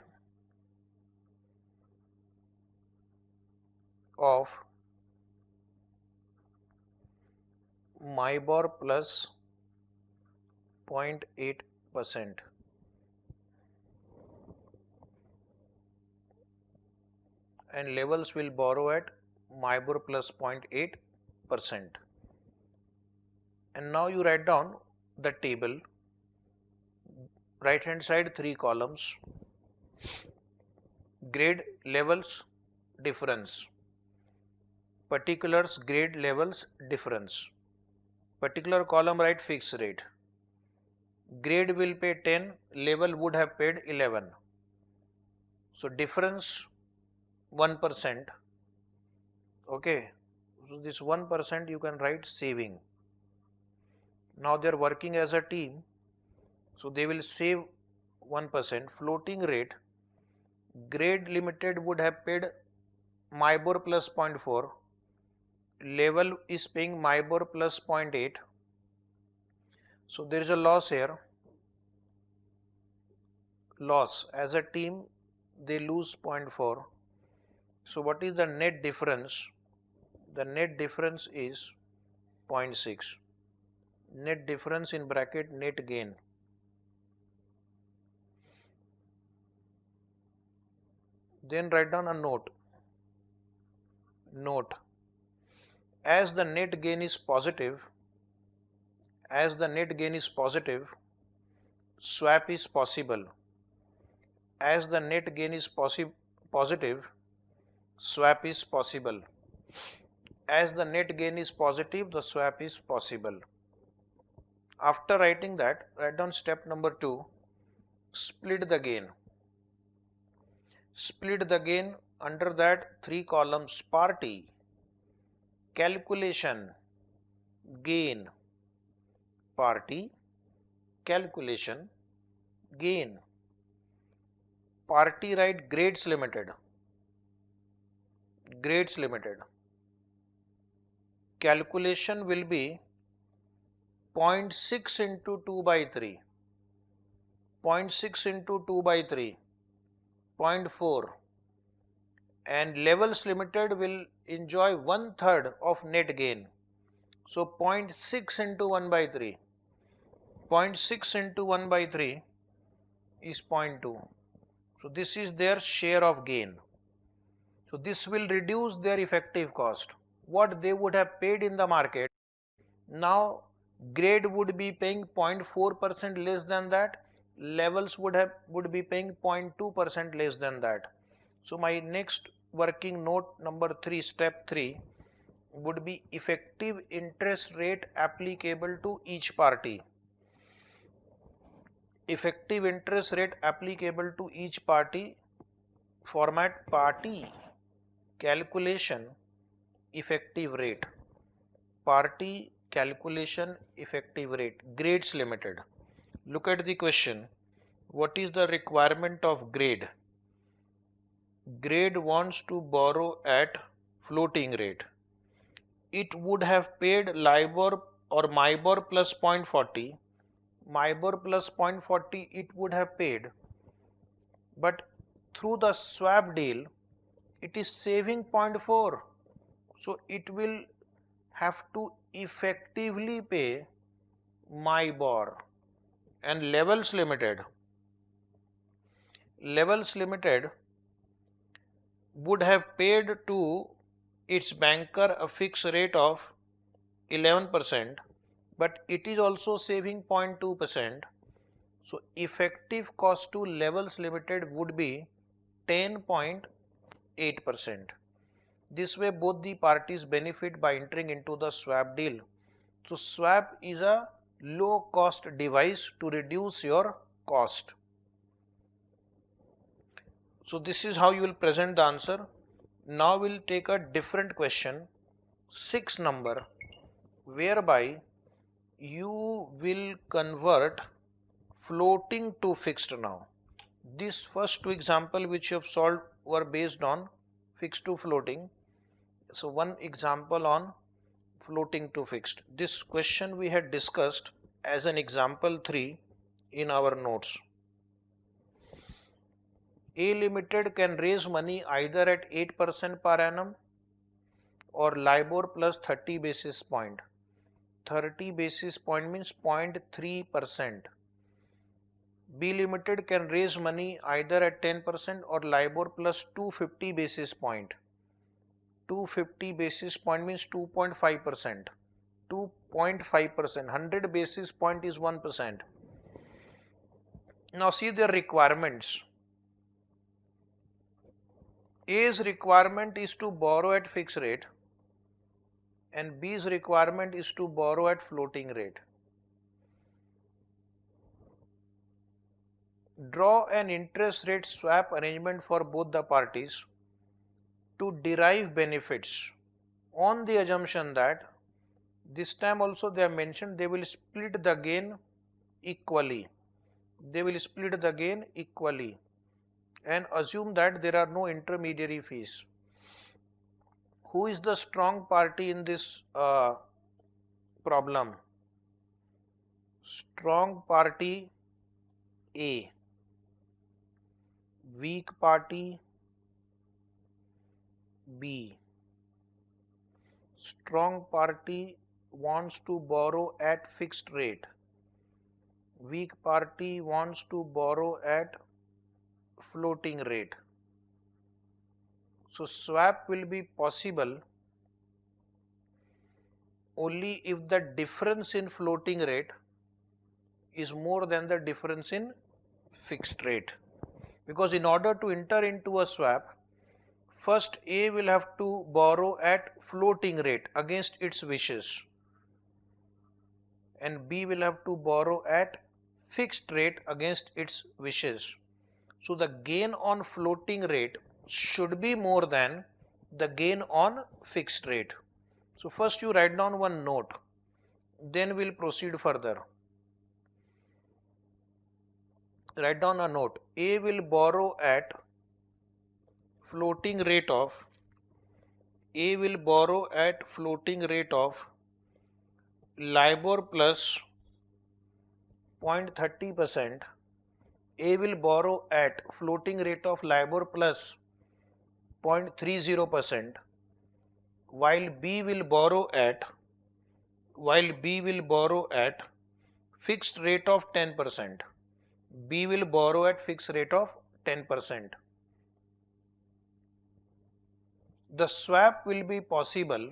of MIBOR plus 0.8%. and levels will borrow at MIBOR plus 0.8%. And now you write down the table. Right hand side 3 columns. Grade, levels, difference. Particulars, grade, levels, difference. Particular column write fixed rate. Grade will pay 10, level would have paid 11. So difference 1%. Okay, so this 1% you can write saving. Now they are working as a team, so they will save 1%. Floating rate, grade limited would have paid MIBOR plus 0.4, level is paying MIBOR plus 0.8. So there is a loss here. Loss, as a team they lose 0.4. So what is the net difference? The net difference is 0.6. Net difference in bracket net gain. Then write down a note. Note, as the net gain is positive, swap is possible. As the net gain is positive, swap is possible. As the net gain is positive, the swap is possible. After writing that, write down step number 2, split the gain. Split the gain, under that 3 columns, party, calculation, gain. Party, calculation, gain. Party write grades limited. Grades limited. Calculation will be 0.6 into 2 by 3. 0.6 into 2 by 3. 0.4. And levels limited will enjoy 1/3 of net gain. So 0.6 into 1 by 3. 0.6 into 1 by 3 is 0.2. So this is their share of gain. So this will reduce their effective cost. What they would have paid in the market, now grade would be paying 0.4% less than that, levels would be paying 0.2% less than that. So my next working note number 3, step 3 would be effective interest rate applicable to each party. Effective interest rate applicable to each party. Format, party calculation effective rate. Party calculation effective rate. Grades limited. Look at the question. What is the requirement of grade? Grade wants to borrow at floating rate. It would have paid LIBOR or MIBOR plus 0.40. MIBOR plus 0.40 it would have paid, but through the swap deal it is saving 0.4, so it will have to effectively pay MIBOR. And Levels Limited would have paid to its banker a fixed rate of 11%, but it is also saving 0.2%. So effective cost to Levels Limited would be 10.8%. This way both the parties benefit by entering into the swap deal. So swap is a low cost device to reduce your cost. So this is how you will present the answer. Now we'll take a different question, 6 number, whereby you will convert floating to fixed now. These first two examples which you have solved were based on fixed to floating. So one example on floating to fixed. This question we had discussed as an example 3 in our notes. A Limited can raise money either at 8% per annum or LIBOR plus 30 basis point. 30 basis point means 0.3%. B Limited can raise money either at 10% or LIBOR plus 250 basis point. 250 basis point means 2.5%. 2.5%. 100 basis point is 1%. Now see their requirements. A's requirement is to borrow at fixed rate and B's requirement is to borrow at floating rate. Draw an interest rate swap arrangement for both the parties to derive benefits on the assumption that this time also they have mentioned they will split the gain equally. They will split the gain equally and assume that there are no intermediary fees. Who is the strong party in this problem? Strong party A, weak party B. Strong party wants to borrow at fixed rate. Weak party wants to borrow at floating rate. So swap will be possible only if the difference in floating rate is more than the difference in fixed rate. Because in order to enter into a swap, first A will have to borrow at floating rate against its wishes and B will have to borrow at fixed rate against its wishes. So the gain on floating rate should be more than the gain on fixed rate. So first you write down one note, then we'll proceed further. Write down a note. A will borrow at floating rate of LIBOR plus 0.30%. A will borrow at floating rate of LIBOR plus 0.30%, while B will borrow at fixed rate of 10%. B will borrow at fixed rate of 10%. The swap will be possible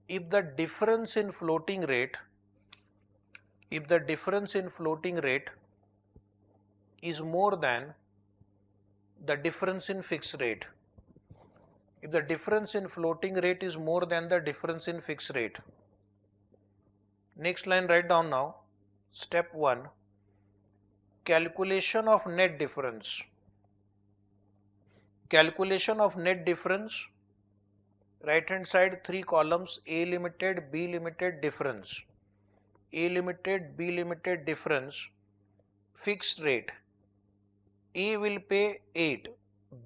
if the difference in floating rate is more than the difference in fixed rate. If the difference in floating rate is more than the difference in fixed rate. Next line write down now. Step 1. Calculation of net difference. Calculation of net difference. Right hand side 3 columns, A limited, B limited, difference. A limited, B limited, difference. Fixed rate. A will pay 8,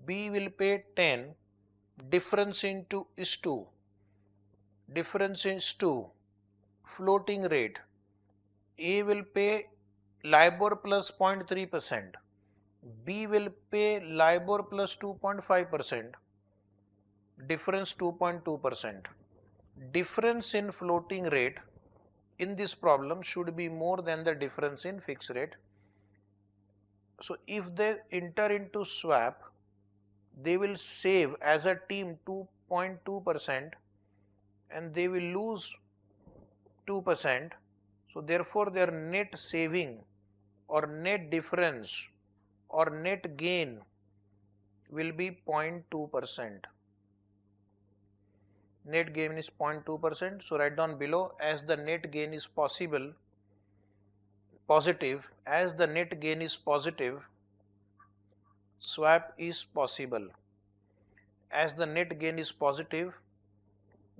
B will pay 10, difference into is 2. Difference is 2. Floating rate. A will pay LIBOR plus 0.3%. B will pay LIBOR plus 2.5%. Difference 2.2%. Difference in floating rate in this problem should be more than the difference in fixed rate. So if they enter into swap, they will save as a team 2.2% and they will lose 2%. So therefore their net saving or net difference or net gain will be 0.2%. Net gain is 0.2%. So write down below, as the net gain is positive, as the net gain is positive, swap is possible. As the net gain is positive,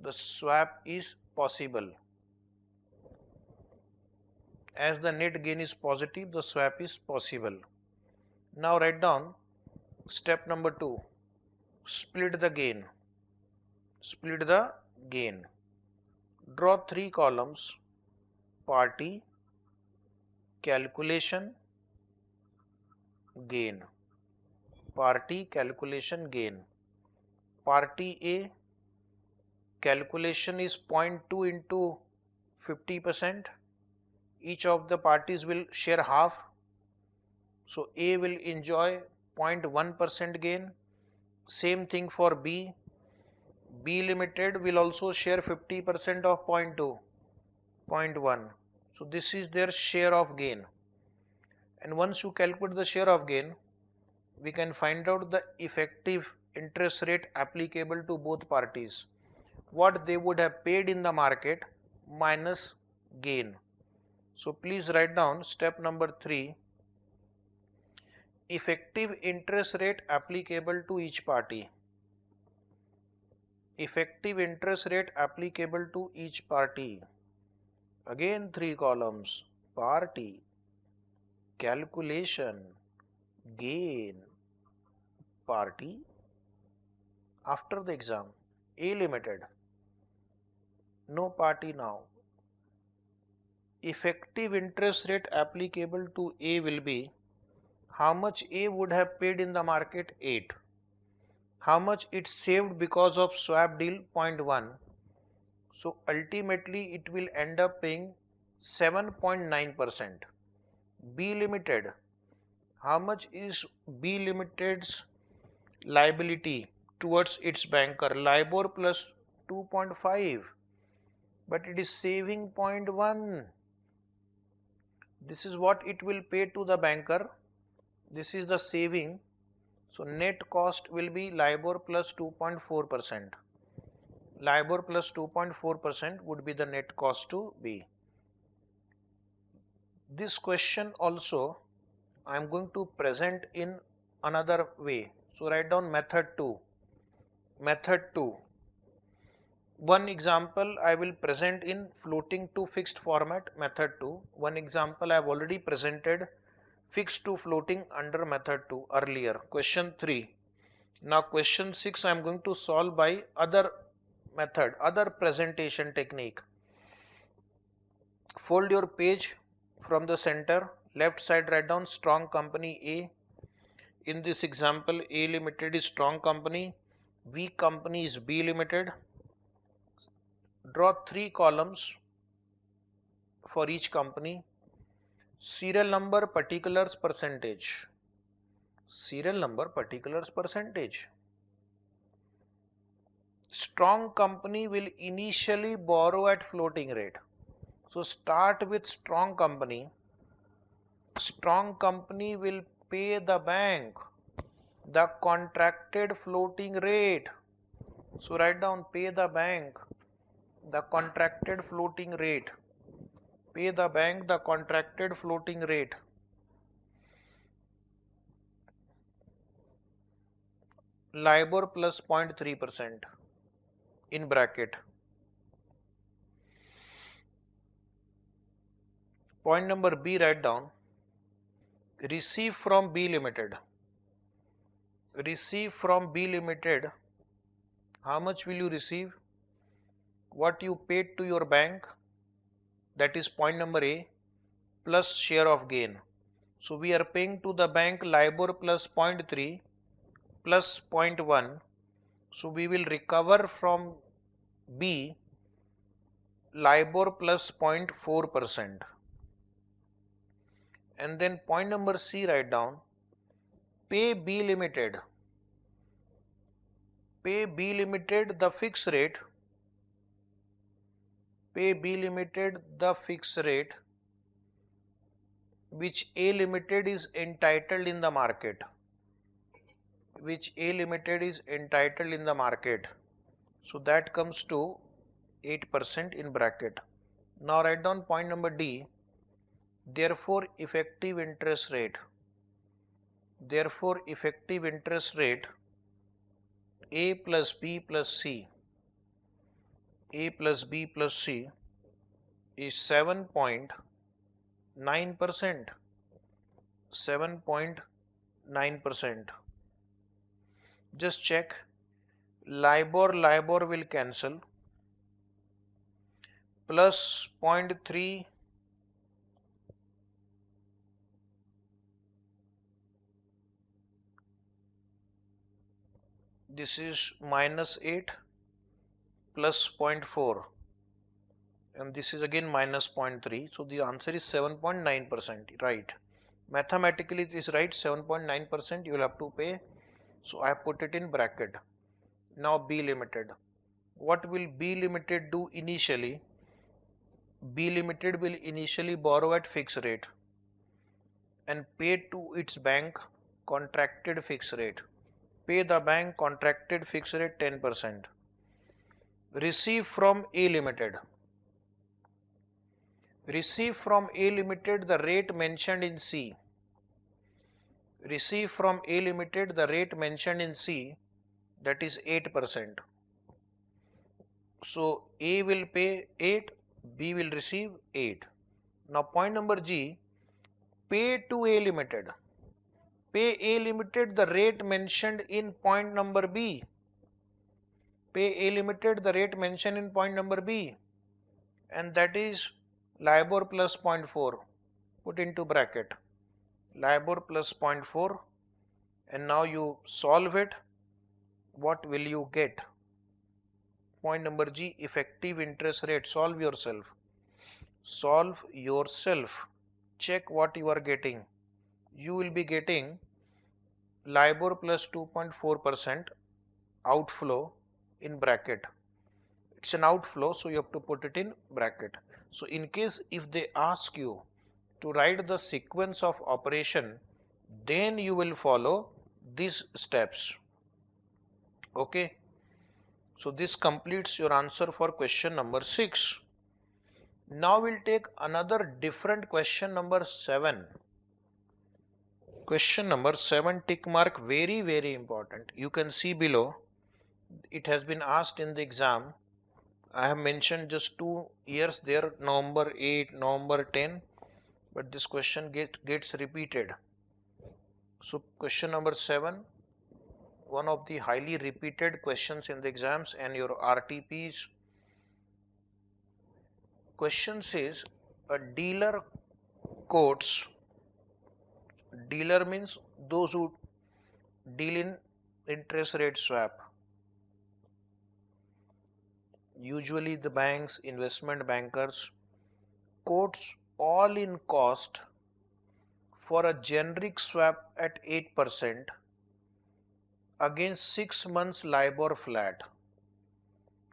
the swap is possible. As the net gain is positive, the swap is possible. Now write down step number 2. Split the gain. Split the gain. Draw 3 columns. Party, calculation, gain. Party, calculation, gain. Party A, calculation is 0.2 into 50%. Each of the parties will share half. So A will enjoy 0.1% gain. Same thing for B. B limited will also share 50% of 0.2, 0.1. So this is their share of gain. And once you calculate the share of gain, we can find out the effective interest rate applicable to both parties. What they would have paid in the market minus gain. So please write down step number 3. Effective interest rate applicable to each party. Effective interest rate applicable to each party. Again 3 columns. Party, calculation, gain. Party. After the exam, A limited. No party now. Effective interest rate applicable to A will be how much A would have paid in the market, 8. How much it saved because of swap deal, 0.1. So ultimately it will end up paying 7.9%. B limited. How much is B limited's liability towards its banker? LIBOR plus 2.5. But it is saving 0.1. This is what it will pay to the banker. This is the saving. So net cost will be LIBOR plus 2.4%. LIBOR plus 2.4% would be the net cost to B. This question also I am going to present in another way. So write down method 2. Method 2. One example I will present in floating to fixed format, method 2. One example I have already presented fixed to floating under method 2 earlier. Question 3. Now question 6 I am going to solve by other method, other presentation technique. Fold your page from the center. Left side write down strong company A. In this example, A limited is strong company, weak company is B limited. Draw 3 columns for each company. Serial number, particulars, percentage. Serial number, particulars, percentage. Strong company will initially borrow at floating rate. So start with strong company. Strong company will pay the bank the contracted floating rate. So write down pay the bank the contracted floating rate. Pay the bank the contracted floating rate. LIBOR plus 0.3% in bracket. Point number B, write down. Receive from B Limited. Receive from B Limited. How much will you receive? What you paid to your bank, that is point number A, plus share of gain. So we are paying to the bank LIBOR plus 0.3 plus 0.1. So we will recover from B LIBOR plus 0.4%. And then point number C, write down. Pay B Limited. Pay B Limited the fixed rate. Pay B Limited the fixed rate which A Limited is entitled in the market. Which A Limited is entitled in the market. So that comes to 8% in bracket. Now write down point number D. Therefore effective interest rate. Therefore effective interest rate A plus B plus C. A plus B plus C is 7.9%. 7.9%. Just check. LIBOR will cancel. Plus 0.3. This is minus 8 plus 0.4. And this is again minus 0.3. So the answer is 7.9%. Right. Mathematically it is right. 7.9% you will have to pay. So I have put it in bracket. Now B Limited. What will B Limited do initially? B Limited will initially borrow at fixed rate and pay to its bank contracted fixed rate. Pay the bank contracted fixed rate 10%. Receive from A Limited. Receive from A Limited the rate mentioned in C. Receive from A Limited the rate mentioned in C, that is 8%. So A will pay 8, B will receive 8. Now point number G, pay to A Limited. Pay A Limited the rate mentioned in point number B. Pay A Limited the rate mentioned in point number B, and that is LIBOR plus 0.4. Put into bracket. LIBOR plus 0.4, and now you solve it. What will you get? Point number G, effective interest rate. Solve yourself. Solve yourself. Check what you are getting. You will be getting LIBOR plus 2.4% outflow in bracket. It's an outflow, so you have to put it in bracket. So in case if they ask you to write the sequence of operation, then you will follow these steps. Okay. So this completes your answer for question number 6. Now we'll take another different question number 7. Question number 7, tick mark, very important. You can see below, it has been asked in the exam. I have mentioned just 2 years there, November 8, November 10, but this question gets repeated. So question number 7, one of the highly repeated questions in the exams and your RTPs. Question says a dealer quotes, dealer means those who deal in interest rate swap. Usually the banks, investment bankers quotes all in cost for a generic swap at 8% against 6 months LIBOR flat.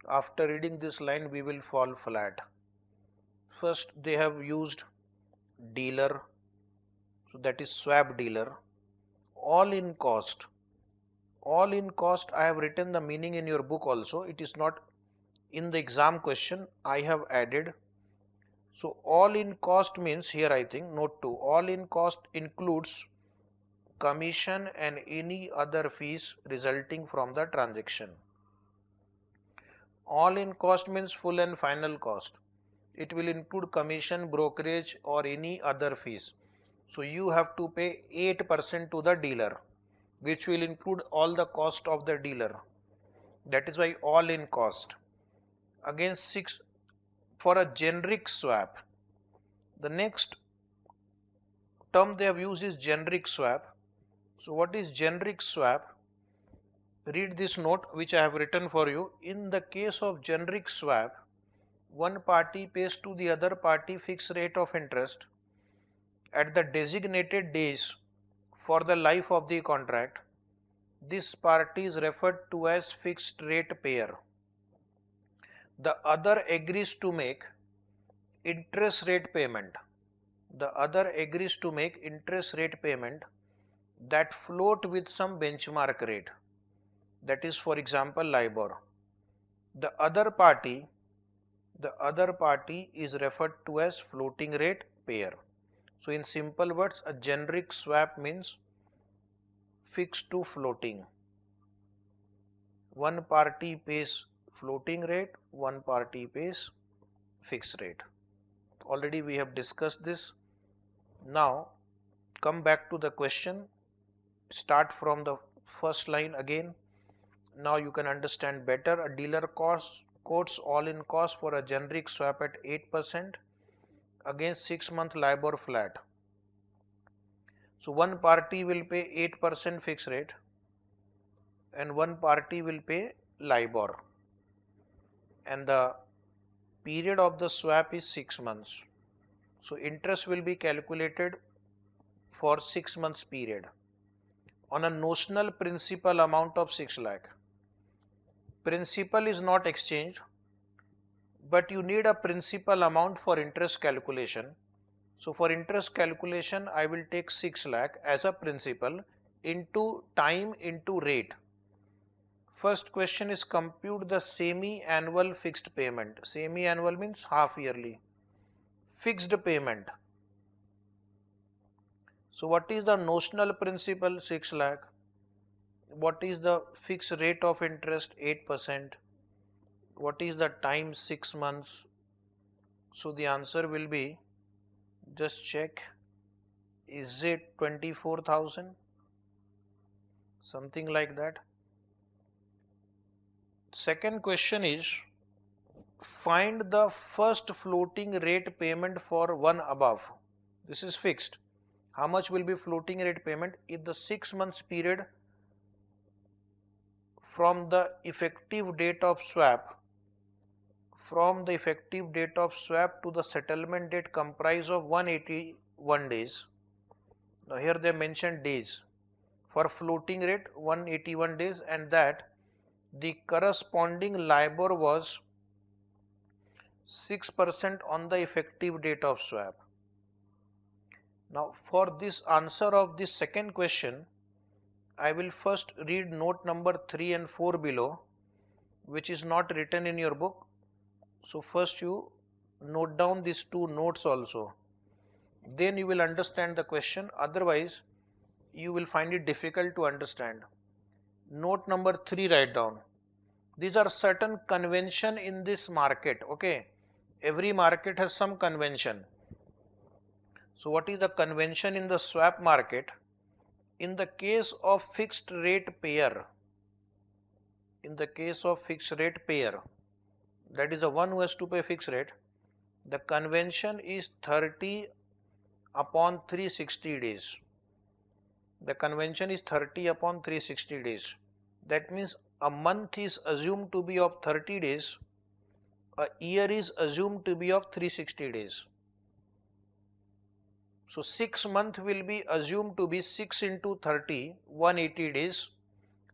After reading this line, we will fall flat. First, they have used dealer, so that is swap dealer. All in cost. All in cost, I have written the meaning in your book also. It is not in the exam question, I have added. So all in cost means here, I think note 2, all in cost includes commission and any other fees resulting from the transaction. All in cost means full and final cost. It will include commission, brokerage or any other fees. So you have to pay 8% to the dealer, which will include all the cost of the dealer. That is why all in cost. Again 6 for a generic swap. The next term they have used is generic swap. So what is generic swap? Read this note which I have written for you. In the case of generic swap, one party pays to the other party fixed rate of interest at the designated days for the life of the contract. This party is referred to as fixed rate payer. The other agrees to make interest rate payment. The other agrees to make interest rate payment that float with some benchmark rate. That is, for example, LIBOR. The other party is referred to as floating rate payer. So in simple words, a generic swap means fixed to floating. One party pays floating rate, one party pays fixed rate. Already we have discussed this. Now come back to the question. Start from the first line again. Now you can understand better. A dealer quotes all in cost for a generic swap at 8% against 6-month LIBOR flat. So one party will pay 8% fixed rate and one party will pay LIBOR, and the period of the swap is 6 months. So interest will be calculated for 6 months period on a notional principal amount of 6 lakh. Principal is not exchanged, but you need a principal amount for interest calculation. So for interest calculation, I will take 6 lakh as a principal into time into rate. First question is compute the semi-annual fixed payment. Semi-annual means half yearly. Fixed payment. So what is the notional principal? 6 lakh. What is the fixed rate of interest? 8%. What is the time? 6 months. So the answer will be, just check, is it 24,000? Something like that. Second question is, find the first floating rate payment for one above. This is fixed. How much will be floating rate payment if the 6 months period from the effective date of swap to the settlement date comprise of 181 days. Now here they mentioned days. For floating rate 181 days, and that the corresponding LIBOR was 6% on the effective date of swap. Now for this answer of this second question, I will first read note number 3 and 4 below, which is not written in your book. So first you note down these two notes also. Then you will understand the question. Otherwise, you will find it difficult to understand. Note number 3 write down. These are certain convention in this market. Okay. Every market has some convention. So what is the convention in the swap market? In the case of fixed rate payer, that is the one who has to pay fixed rate, the convention is 30 upon 360 days. The convention is 30 upon 360 days. That means a month is assumed to be of 30 days, a year is assumed to be of 360 days. So 6 months will be assumed to be 6 into 30, 180 days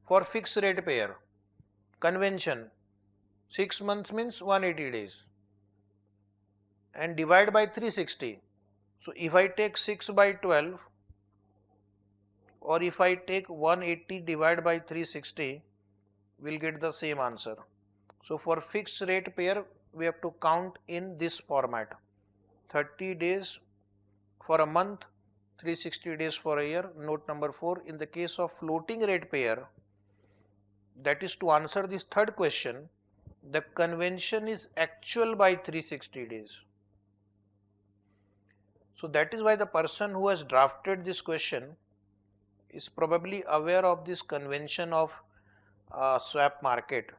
for fixed rate payer. Convention, 6 months means 180 days and divide by 360. So if I take 6 by 12 or if I take 180 divided by 360, we'll get the same answer. So for fixed rate payer, we have to count in this format. 30 days for a month, 360 days for a year. Note number 4, in the case of floating rate pair, that is to answer this third question, the convention is actual by 360 days. So that is why the person who has drafted this question is probably aware of this convention of swap market.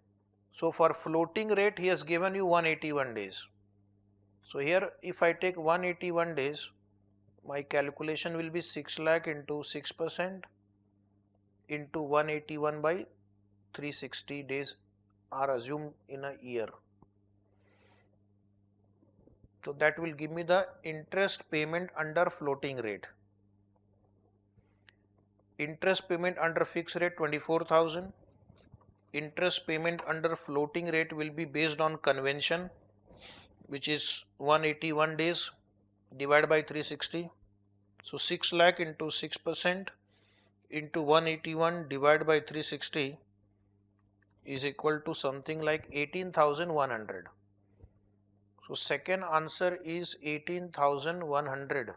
So for floating rate, he has given you 181 days. So here if I take 181 days, my calculation will be 6 lakh into 6% into 181 by 360 days are assumed in a year. So that will give me the interest payment under floating rate. Interest payment under fixed rate 24,000. Interest payment under floating rate will be based on convention, which is 181 days divided by 360. So 6 lakh into 6% into 181 divided by 360 is equal to something like 18,100. So second answer is 18,100.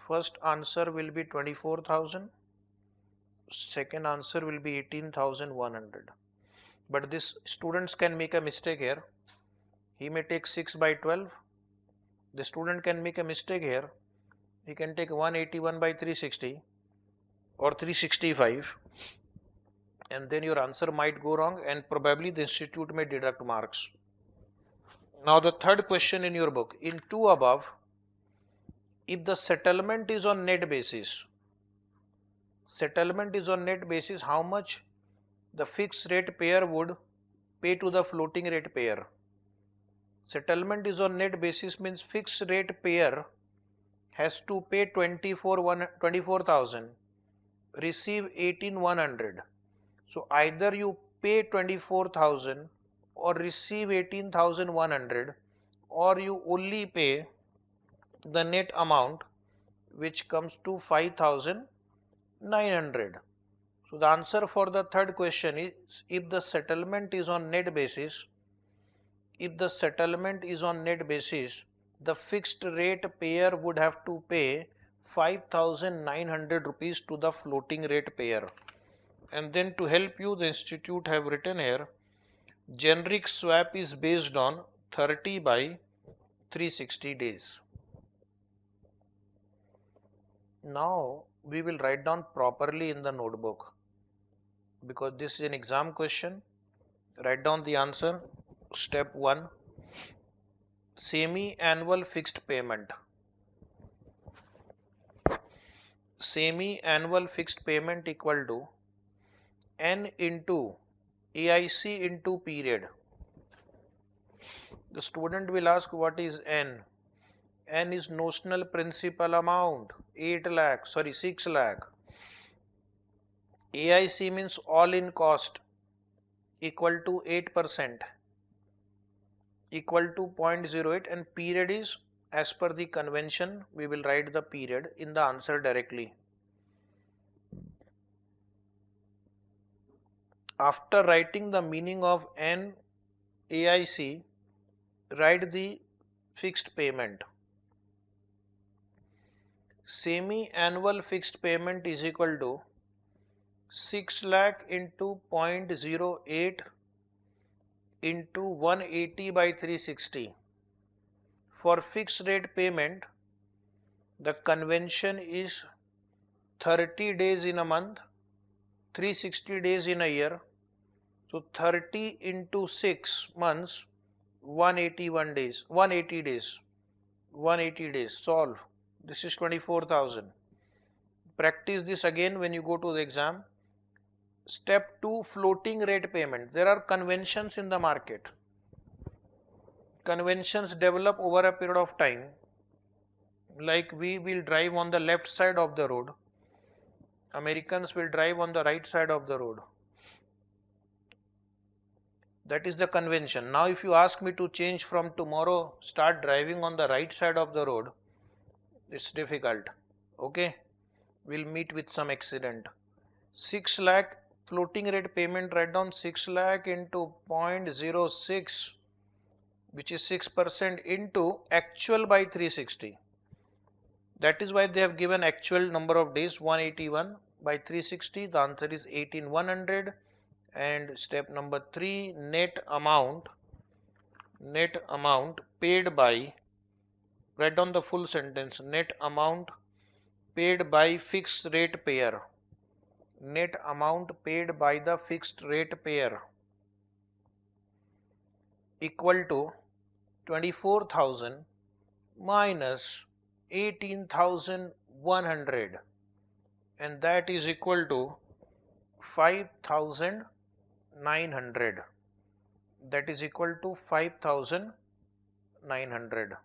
First answer will be 24,000. Second answer will be 18,100. But this students can make a mistake here. He may take 6 by 12. The student can make a mistake here. He can take 181 by 360 or 365, and then your answer might go wrong and probably the institute may deduct marks. Now the third question in your book, in 2 above, if the settlement is on net basis, how much the fixed rate pair would pay to the floating rate pair? Settlement is on net basis means fixed rate pair has to pay 24,000, receive 18,100. So either you pay 24,000 or receive 18,100, or you only pay the net amount, which comes to 5,900. So the answer for the third question is, if the settlement is on net basis, the fixed rate pair would have to pay 5,900 rupees to the floating rate pair. And then to help you, the institute have written here, generic swap is based on 30 by 360 days. Now we will write down properly in the notebook, because this is an exam question. Write down the answer. Step 1, semi-annual fixed payment. Semi-annual fixed payment equal to N into AIC into period. The student will ask, what is N? N is notional principal amount, 6 lakh. AIC means all in cost, equal to 8%, equal to 0.08, and period is, as per the convention, we will write the period in the answer directly. After writing the meaning of N AIC, write the fixed payment. Semi-annual fixed payment is equal to 6 lakh into 0.08 into 180 by 360. For fixed rate payment, the convention is 30 days in a month, 360 days in a year. So 30 into 6 months, 180 days. Solve. This is 24,000. Practice this again when you go to the exam. Step 2, floating rate payment. There are conventions in the market. Conventions develop over a period of time. Like we will drive on the left side of the road. Americans will drive on the right side of the road. That is the convention. Now if you ask me to change from tomorrow, start driving on the right side of the road, it's difficult. Okay, we'll meet with some accident. 6 lakh floating rate payment, write down 6 lakh into 0.06, which is 6%, into actual by 360. That is why they have given actual number of days 181 by 360. The answer is 18100. And step number 3, net amount paid by, write down the full sentence, net amount paid by fixed rate payer, net amount paid by the fixed rate payer equal to 24,000 minus 18,100, and that is equal to 5,900. That is equal to 5,900.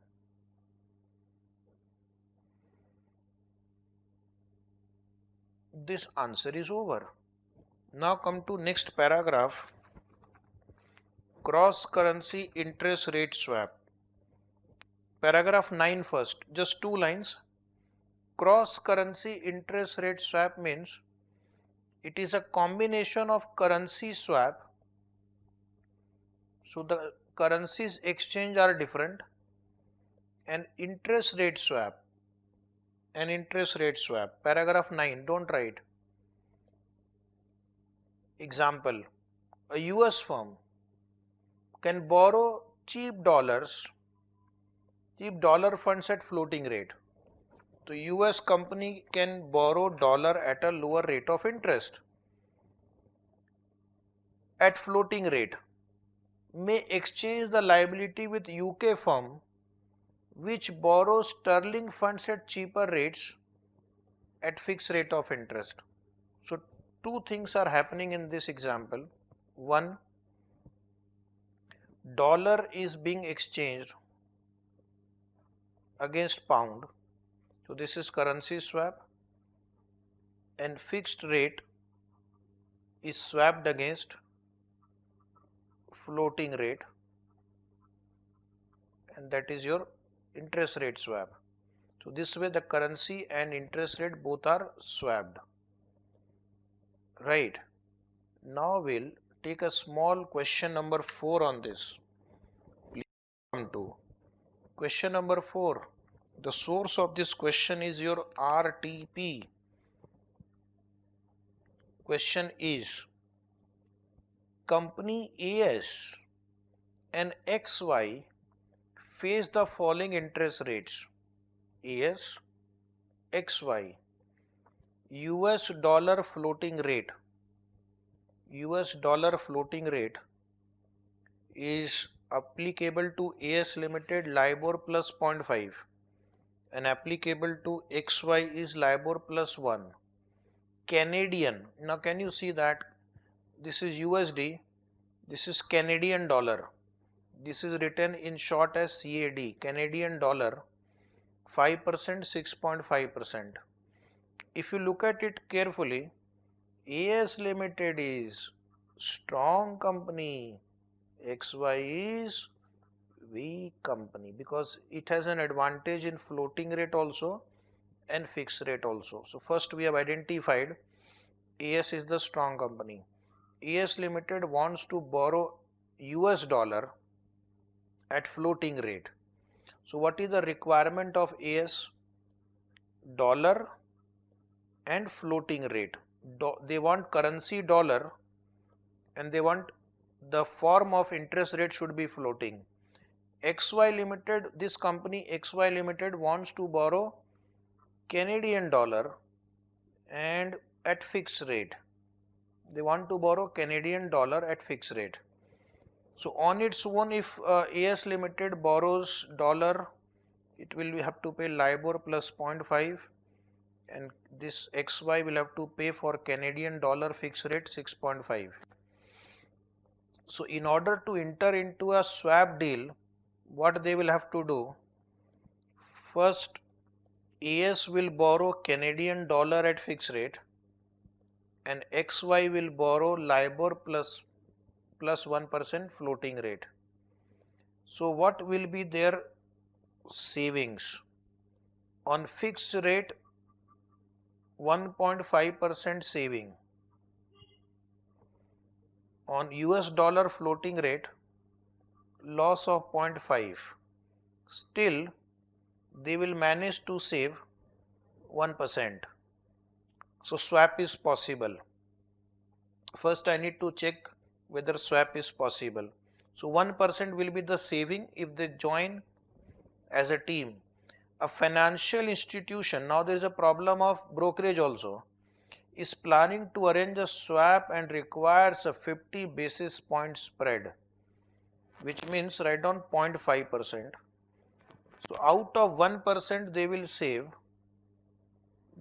This answer is over. Now come to next paragraph. Cross currency interest rate swap. Paragraph 9 first, just 2 lines. Cross currency interest rate swap means it is a combination of currency swap. So the currencies exchange are different, and interest rate swap. Paragraph 9, don't write. Example, a US firm can borrow cheap dollar funds at floating rate. So US company can borrow dollar at a lower rate of interest at floating rate, may exchange the liability with UK firm which borrows sterling funds at cheaper rates at fixed rate of interest. So two things are happening in this example. One, dollar is being exchanged against pound. So this is currency swap, and fixed rate is swapped against floating rate, and that is your interest rate swap. So this way the currency and interest rate both are swapped. Right. Now we'll take a small question number 4 on this. Please come to question number 4. The source of this question is your RTP. Question is, company AS and XY face the following interest rates. AS, XY. US dollar floating rate. US dollar floating rate is applicable to AS Limited LIBOR plus 0.5 and applicable to XY is LIBOR plus 1. Canadian. Now can you see that this is USD, this is Canadian dollar. This is written in short as CAD, Canadian dollar, 5%, 6.5%. If you look at it carefully, AS Limited is strong company, XY is weak company, because it has an advantage in floating rate also and fixed rate also. So first we have identified AS is the strong company. AS Limited wants to borrow US dollar at floating rate. So what is the requirement of AS? Dollar and floating rate. They want currency dollar and they want the form of interest rate should be floating. XY Limited, this company XY Limited wants to borrow Canadian dollar and at fixed rate. They want to borrow Canadian dollar at fixed rate. So on its own, if AS Limited borrows dollar, it will have to pay LIBOR plus 0.5, and this XY will have to pay for Canadian dollar fixed rate 6.5. So in order to enter into a swap deal, what they will have to do? First, AS will borrow Canadian dollar at fixed rate and XY will borrow LIBOR plus 1% floating rate. So what will be their savings? On fixed rate, 1.5% saving. On US dollar floating rate, loss of 0.5. Still, they will manage to save 1%. So swap is possible. First I need to check whether swap is possible. So 1% will be the saving if they join as a team. A financial institution, now there is a problem of brokerage also, is planning to arrange a swap and requires a 50 basis point spread, which means write down 0.5%. So out of 1% they will save,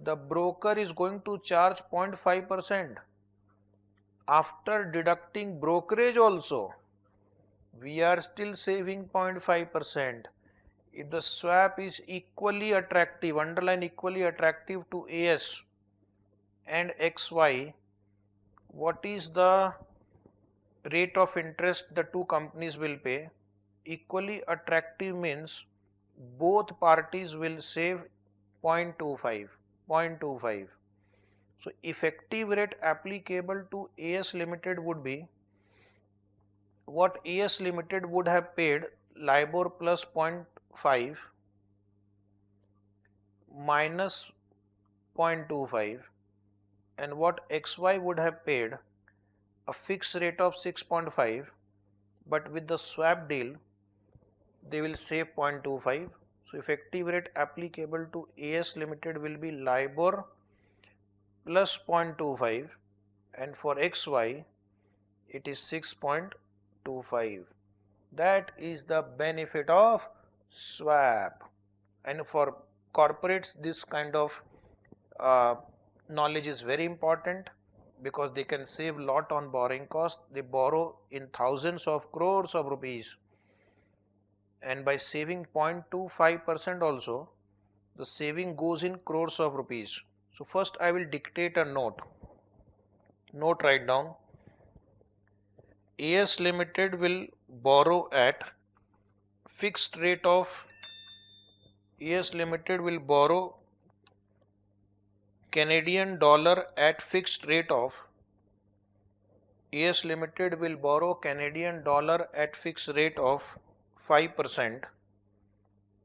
the broker is going to charge 0.5%. After deducting brokerage also, we are still saving 0.5%. If the swap is equally attractive, underline equally attractive to AS and XY, what is the rate of interest the two companies will pay? Equally attractive means both parties will save 0.25. So effective rate applicable to AS Limited would be what AS Limited would have paid, LIBOR plus 0.5 minus 0.25, and what XY would have paid, a fixed rate of 6.5, but with the swap deal they will save 0.25. So effective rate applicable to AS Limited will be LIBOR plus 0.25, and for XY it is 6.25. That is the benefit of swap. And for corporates this kind of knowledge is very important, because they can save lot on borrowing cost. They borrow in thousands of crores of rupees, and by saving 0.25% also, the saving goes in crores of rupees. So first I will dictate a note. Note, write down. AS Limited will borrow at fixed rate of, AS Limited will borrow Canadian dollar at fixed rate of, AS Limited will borrow Canadian dollar at fixed rate of 5%,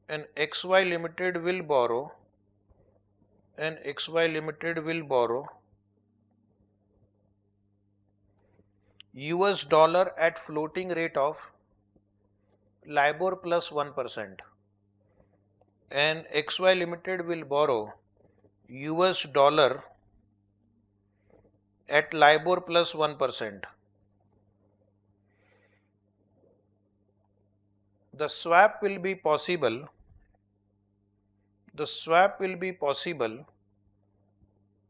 and XY Limited will borrow, US dollar at floating rate of LIBOR plus 1%, and XY Limited will borrow US dollar at LIBOR plus 1%. The swap will be possible.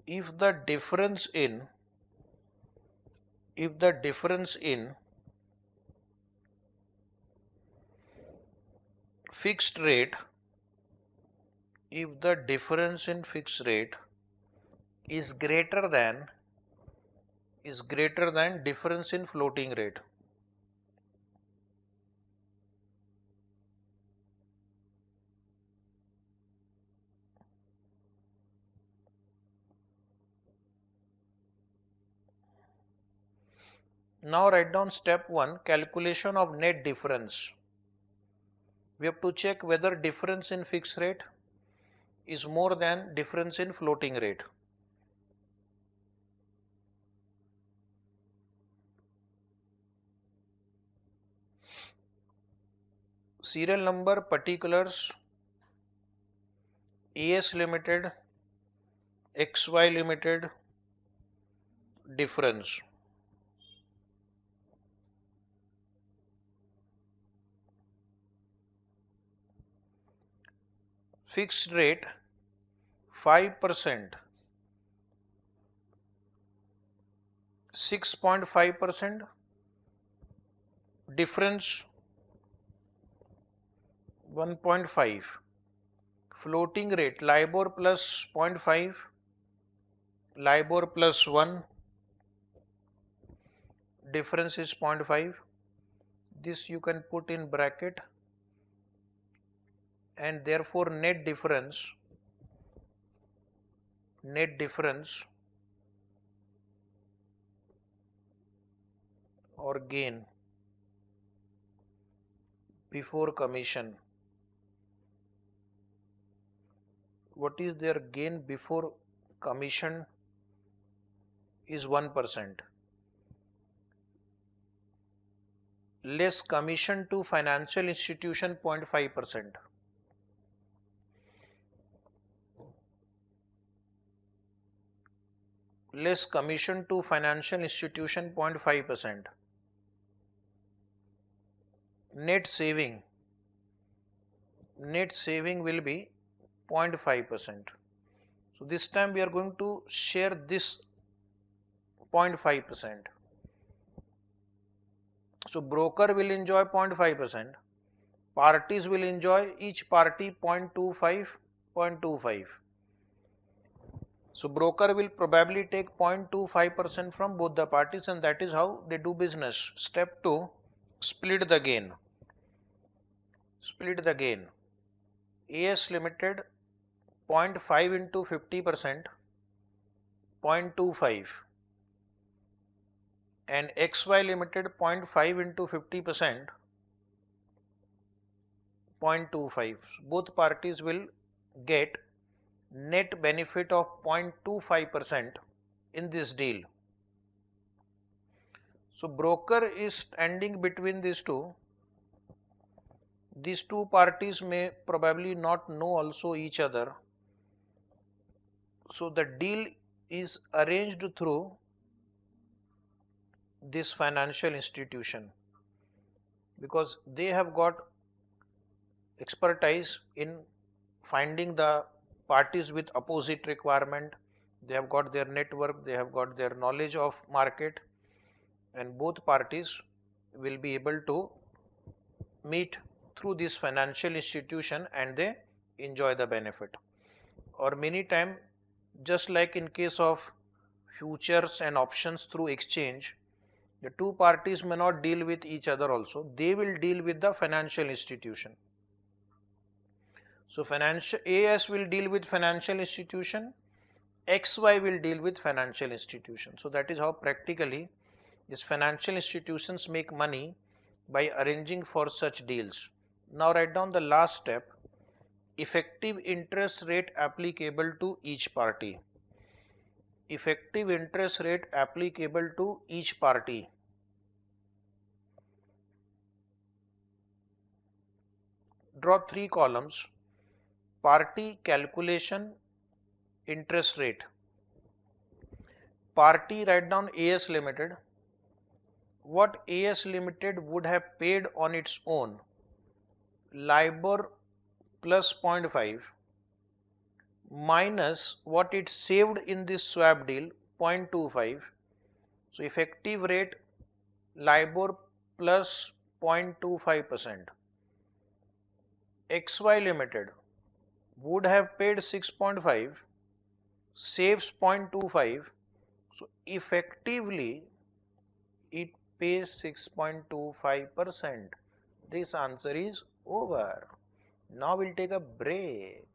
If the difference in fixed rate is greater than difference in floating rate. Now write down step 1, calculation of net difference. We have to check whether difference in fixed rate is more than difference in floating rate. Serial number, particulars, AS Limited, XY Limited, difference. Fixed rate 5%, 6.5%, difference 1.5. Floating rate LIBOR plus 0.5, LIBOR plus 1, difference is 0.5. This you can put in bracket, and therefore net difference or gain before commission what is their gain before commission is 1%. Less commission to financial institution 0.5%. Less commission to financial institution 0.5%. Net saving will be 0.5%. So this time we are going to share this 0.5%. So broker will enjoy 0.5%. Parties will enjoy each party 0.25. So broker will probably take 0.25% from both the parties, and that is how they do business. Step 2, split the gain. AS Limited 0.5 into 50%, 0.25, and XY Limited 0.5 into 50%, 0.25. Both parties will get net benefit of 0.25% in this deal. So broker is standing between these two. These two parties may probably not know also each other. So the deal is arranged through this financial institution because they have got expertise in finding the parties with opposite requirement. They have got their network, they have got their knowledge of market, and both parties will be able to meet through this financial institution and they enjoy the benefit. Or many times, just like in case of futures and options through exchange, the two parties may not deal with each other also, they will deal with the financial institution. So AS will deal with financial institution, XY will deal with financial institution. So that is how practically these financial institutions make money by arranging for such deals. Now write down the last step, effective interest rate applicable to each party. Effective interest rate applicable to each party. Draw 3 columns. Party calculation interest rate. Party, write down AS Limited. What AS Limited would have paid on its own, LIBOR plus 0.5 minus what it saved in this swap deal 0.25. So effective rate LIBOR plus 0.25%. XY Limited would have paid 6.5, saves 0.25, so effectively it pays 6.25%. This answer is over. Now we'll take a break.